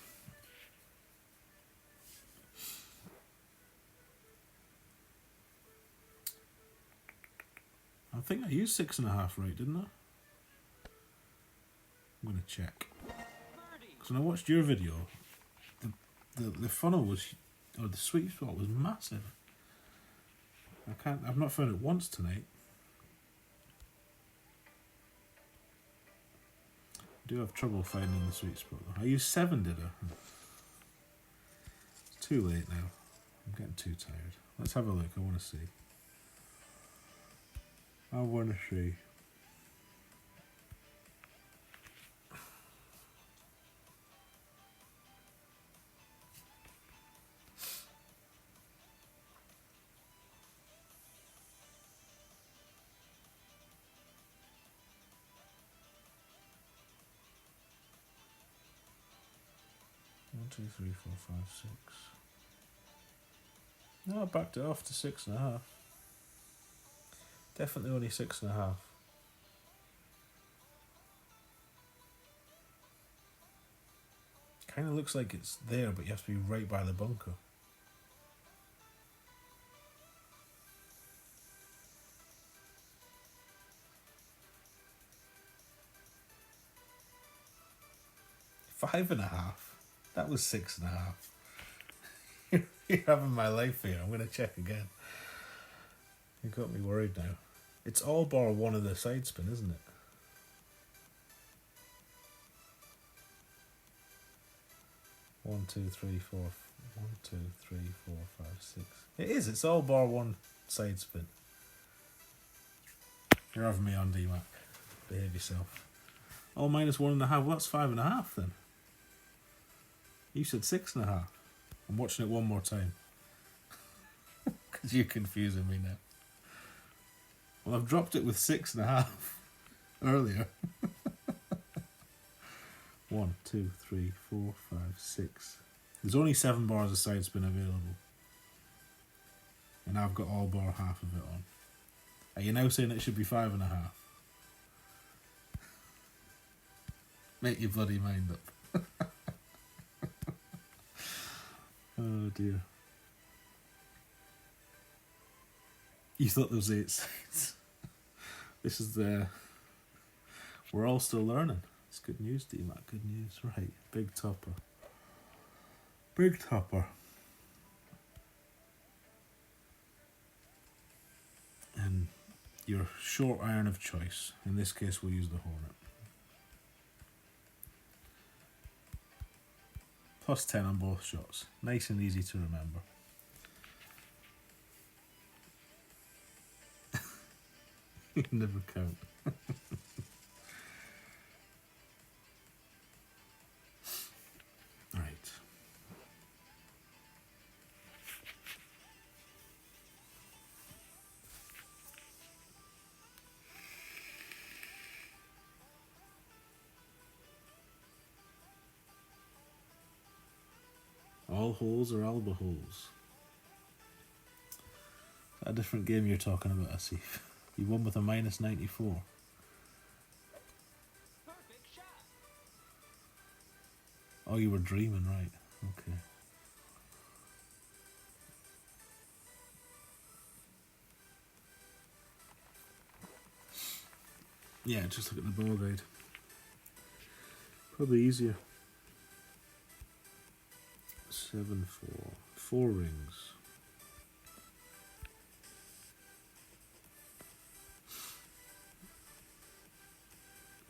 I think I used 6.5 right, didn't I? I'm going to check. Because when I watched your video, the funnel was, or the sweet spot was massive. I've not found it once tonight. I do have trouble finding the sweet spot though. I used 7, did I? It's too late now. I'm getting too tired. Let's have a look. I want to see. I want to see. One, two, three, four, five, 6. No, I backed it off to 6.5. Definitely only 6.5. Kind of looks like it's there, but you have to be right by the bunker. Five and a half. That was 6.5. You're having my life here. I'm going to check again. You got me worried now. It's all bar one of the side spin, isn't it? One, two, three, four. 1, 2, 3, 4, 5, 6. It is. It's all bar one side spin. You're having me on, D-Mac. Behave yourself. Oh, minus 1.5. Well, that's 5.5 then. You said 6.5. I'm watching it one more time. Because you're confusing me now. Well, I've dropped it with 6.5 earlier. 1, 2, 3, 4, 5, 6. There's only 7 bars of side spin available. And I've got all bar half of it on. Are you now saying it should be 5.5? Make your bloody mind up. Oh dear. You thought there was 8 sides. This is we're all still learning. It's good news, D-Mac, good news. Right, big topper. Big topper. And your short iron of choice. In this case, we'll use the Hornet. Plus 10 on both shots. Nice and easy to remember. You never count. Right. All holes are Alba holes. Is that a different game you're talking about, Asif? You won with a minus 94. Perfect shot. Oh, you were dreaming, right. Okay. Yeah, just look at the ball guide. Probably easier. 7, 4. 4 rings.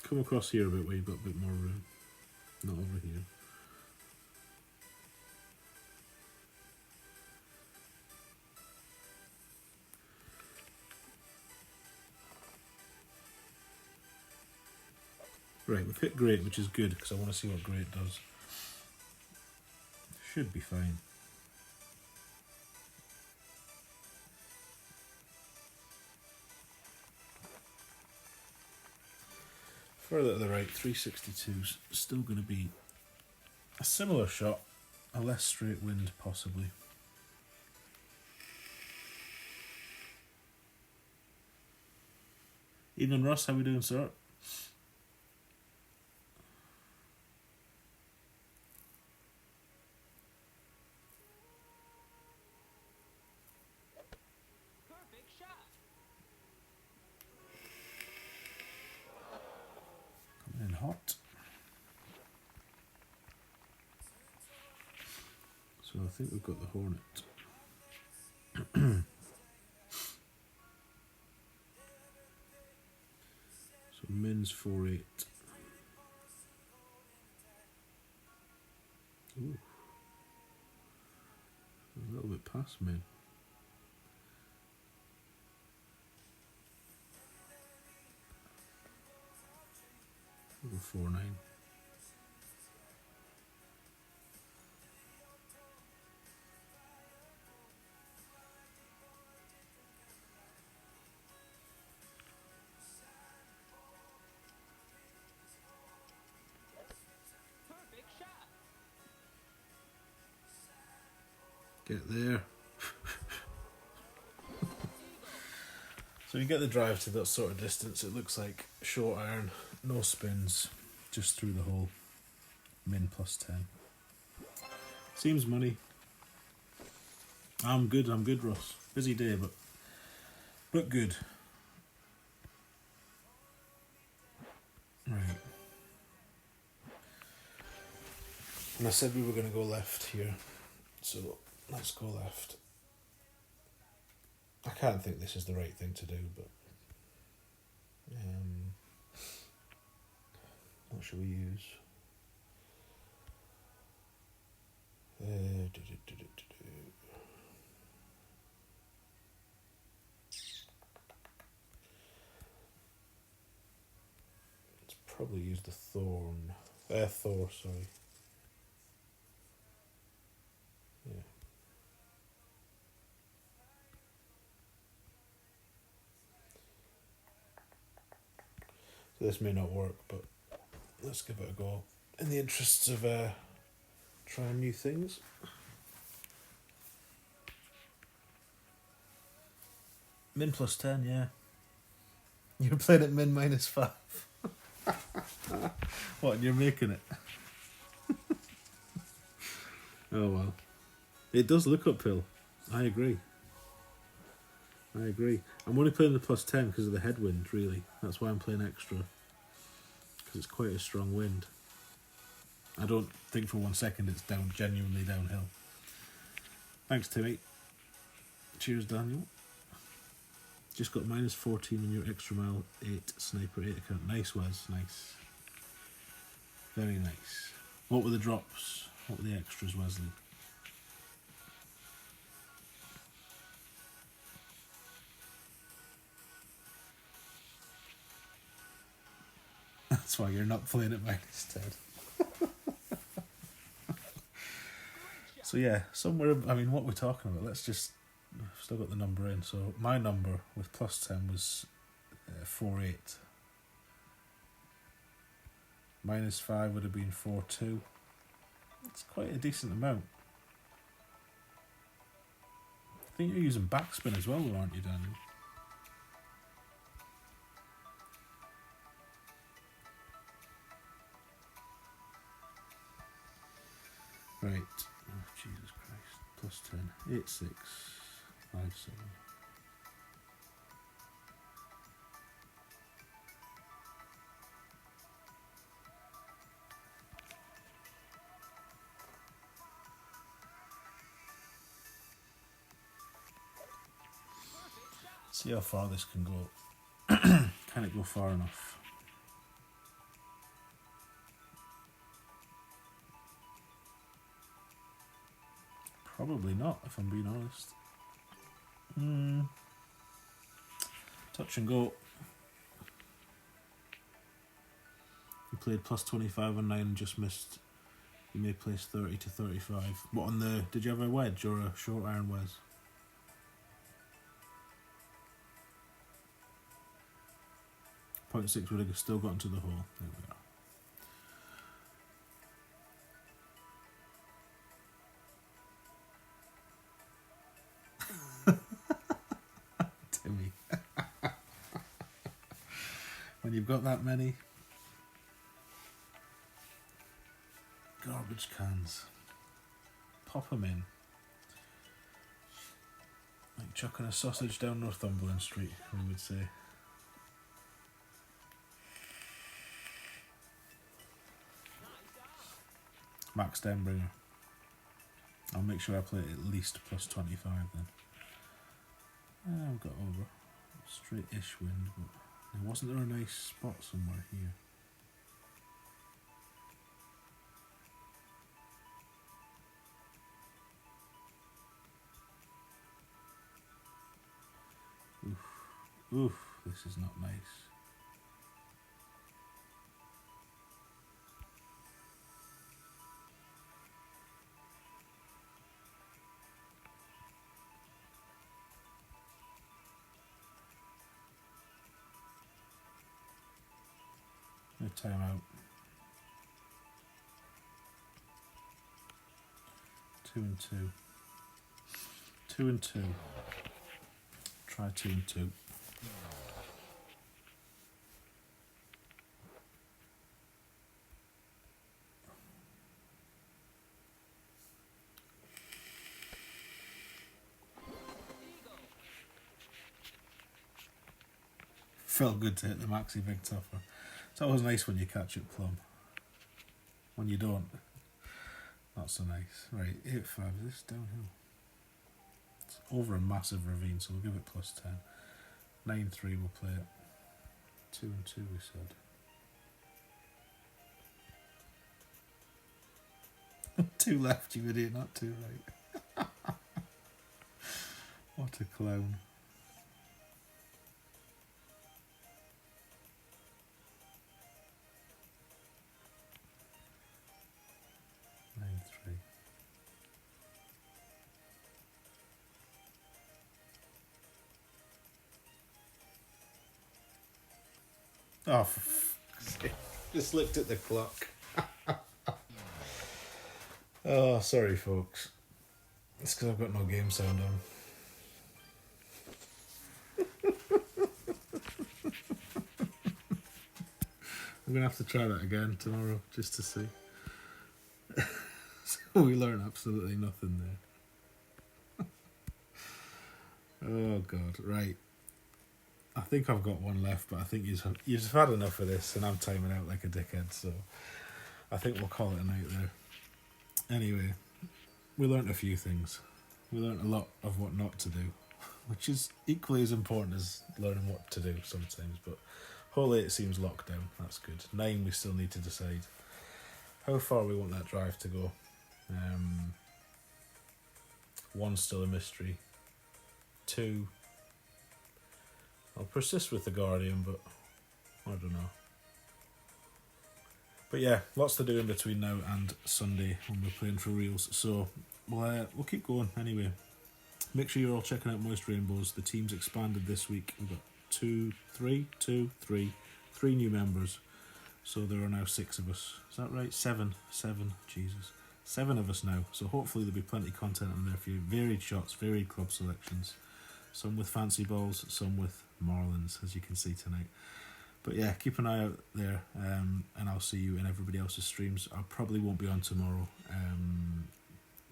Come across here a bit where you've got a bit more room. Not over here. Right, we've hit great, which is good because I want to see what great does. Should be fine. Further to the right, 362's still going to be a similar shot, a less straight wind, possibly. Evening, Russ. How we doing, sir? Perfect shot. Coming in hot. So I think we've got the Hornet. So min's 4-8. Ooh. A little bit past min. We'll go 4-9. Perfect shot. Get there. So you get the drive to that sort of distance. It looks like short iron, no spins, just through the hole. Min +10. Seems money. I'm good, Ross. Busy day, but good. Right. And I said we were going to go left here, so let's go left. I can't think this is the right thing to do, but what shall we use? Let's probably use the Thor, sorry. Yeah. So this may not work, but let's give it a go. In the interests of trying new things. Min +10, yeah. You're playing at min -5. What, and you're making it? Oh well. It does look uphill. I agree. I'm only playing the +10 because of the headwind, really. That's why I'm playing extra. Because it's quite a strong wind. I don't think for 1 second it's genuinely downhill. Thanks, Timmy. Cheers, Daniel. Just got -14 on your extra mile 8 sniper 8 account. Nice, Wes. Nice. Very nice. What were the drops? What were the extras, Wesley? That's why you're not playing at -10. So yeah, somewhere, I mean, what we're talking about, let's just, I've still got the number in. So my number with +10 was 4-8. -5 would have been 4-2. It's quite a decent amount. I think you're using backspin as well, aren't you, Daniel? Right. Oh, Jesus Christ. +10. 8-6. 5-7. See how far this can go. Can it go far enough? Probably not, if I'm being honest. Touch and go. You played +25 on 9 and just missed. You may place 30 to 35. What on the... Did you have a wedge or a short iron, Wes? .6 would have still gotten to the hole. There we are. when you've got that many. Garbage cans. Pop them in. Like chucking a sausage down Northumberland Street, we would say. Max Denbringer. I'll make sure I play it at least plus 25 then. I've got over. Straight-ish wind, but wasn't there a nice spot somewhere here? Oof, this is not nice. No time out. 2 and 2. 2 and 2. Try 2 and 2. Felt good to hit the maxi big topper. It's always nice when you catch it plumb. When you don't, not so nice. Right, 8-5, is this downhill? It's over a massive ravine, so we'll give it plus 10. 9-3, we'll play it. 2 and 2, we said. 2 left, you idiot, not 2 right. What a clown. Oh, for fuck's sake. Just looked at the clock. Oh, sorry, folks. It's because I've got no game sound on. I'm going to have to try that again tomorrow, just to see. So we learn absolutely nothing there. Oh, God. Right. I think I've got one left, but I think you've had enough of this, and I'm timing out like a dickhead, so I think we'll call it a night there. Anyway, we learnt a few things. We learnt a lot of what not to do, which is equally as important as learning what to do sometimes, but hole 8 seems locked down. That's good. 9, we still need to decide how far we want that drive to go. 1's still a mystery. 2... I'll persist with the Guardian, but I don't know. But yeah, lots to do in between now and Sunday when we're playing for reals. So we'll keep going anyway. Make sure you're all checking out Moist Rainbows. The team's expanded this week. We've got 3 new members. So there are now 6 of us. Is that right? 7, Jesus. 7 of us now. So hopefully there'll be plenty of content on there for you. Varied shots, varied club selections. Some with fancy balls, some with Marlins, as you can see tonight. But yeah, keep an eye out there, and I'll see you in everybody else's streams. I probably won't be on tomorrow.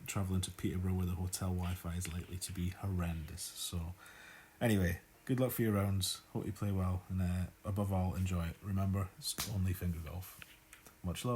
Travelling to Peterborough where the hotel Wi-Fi is likely to be horrendous. So anyway, good luck for your rounds. Hope you play well, and above all, enjoy it. Remember, it's only finger golf. Much love.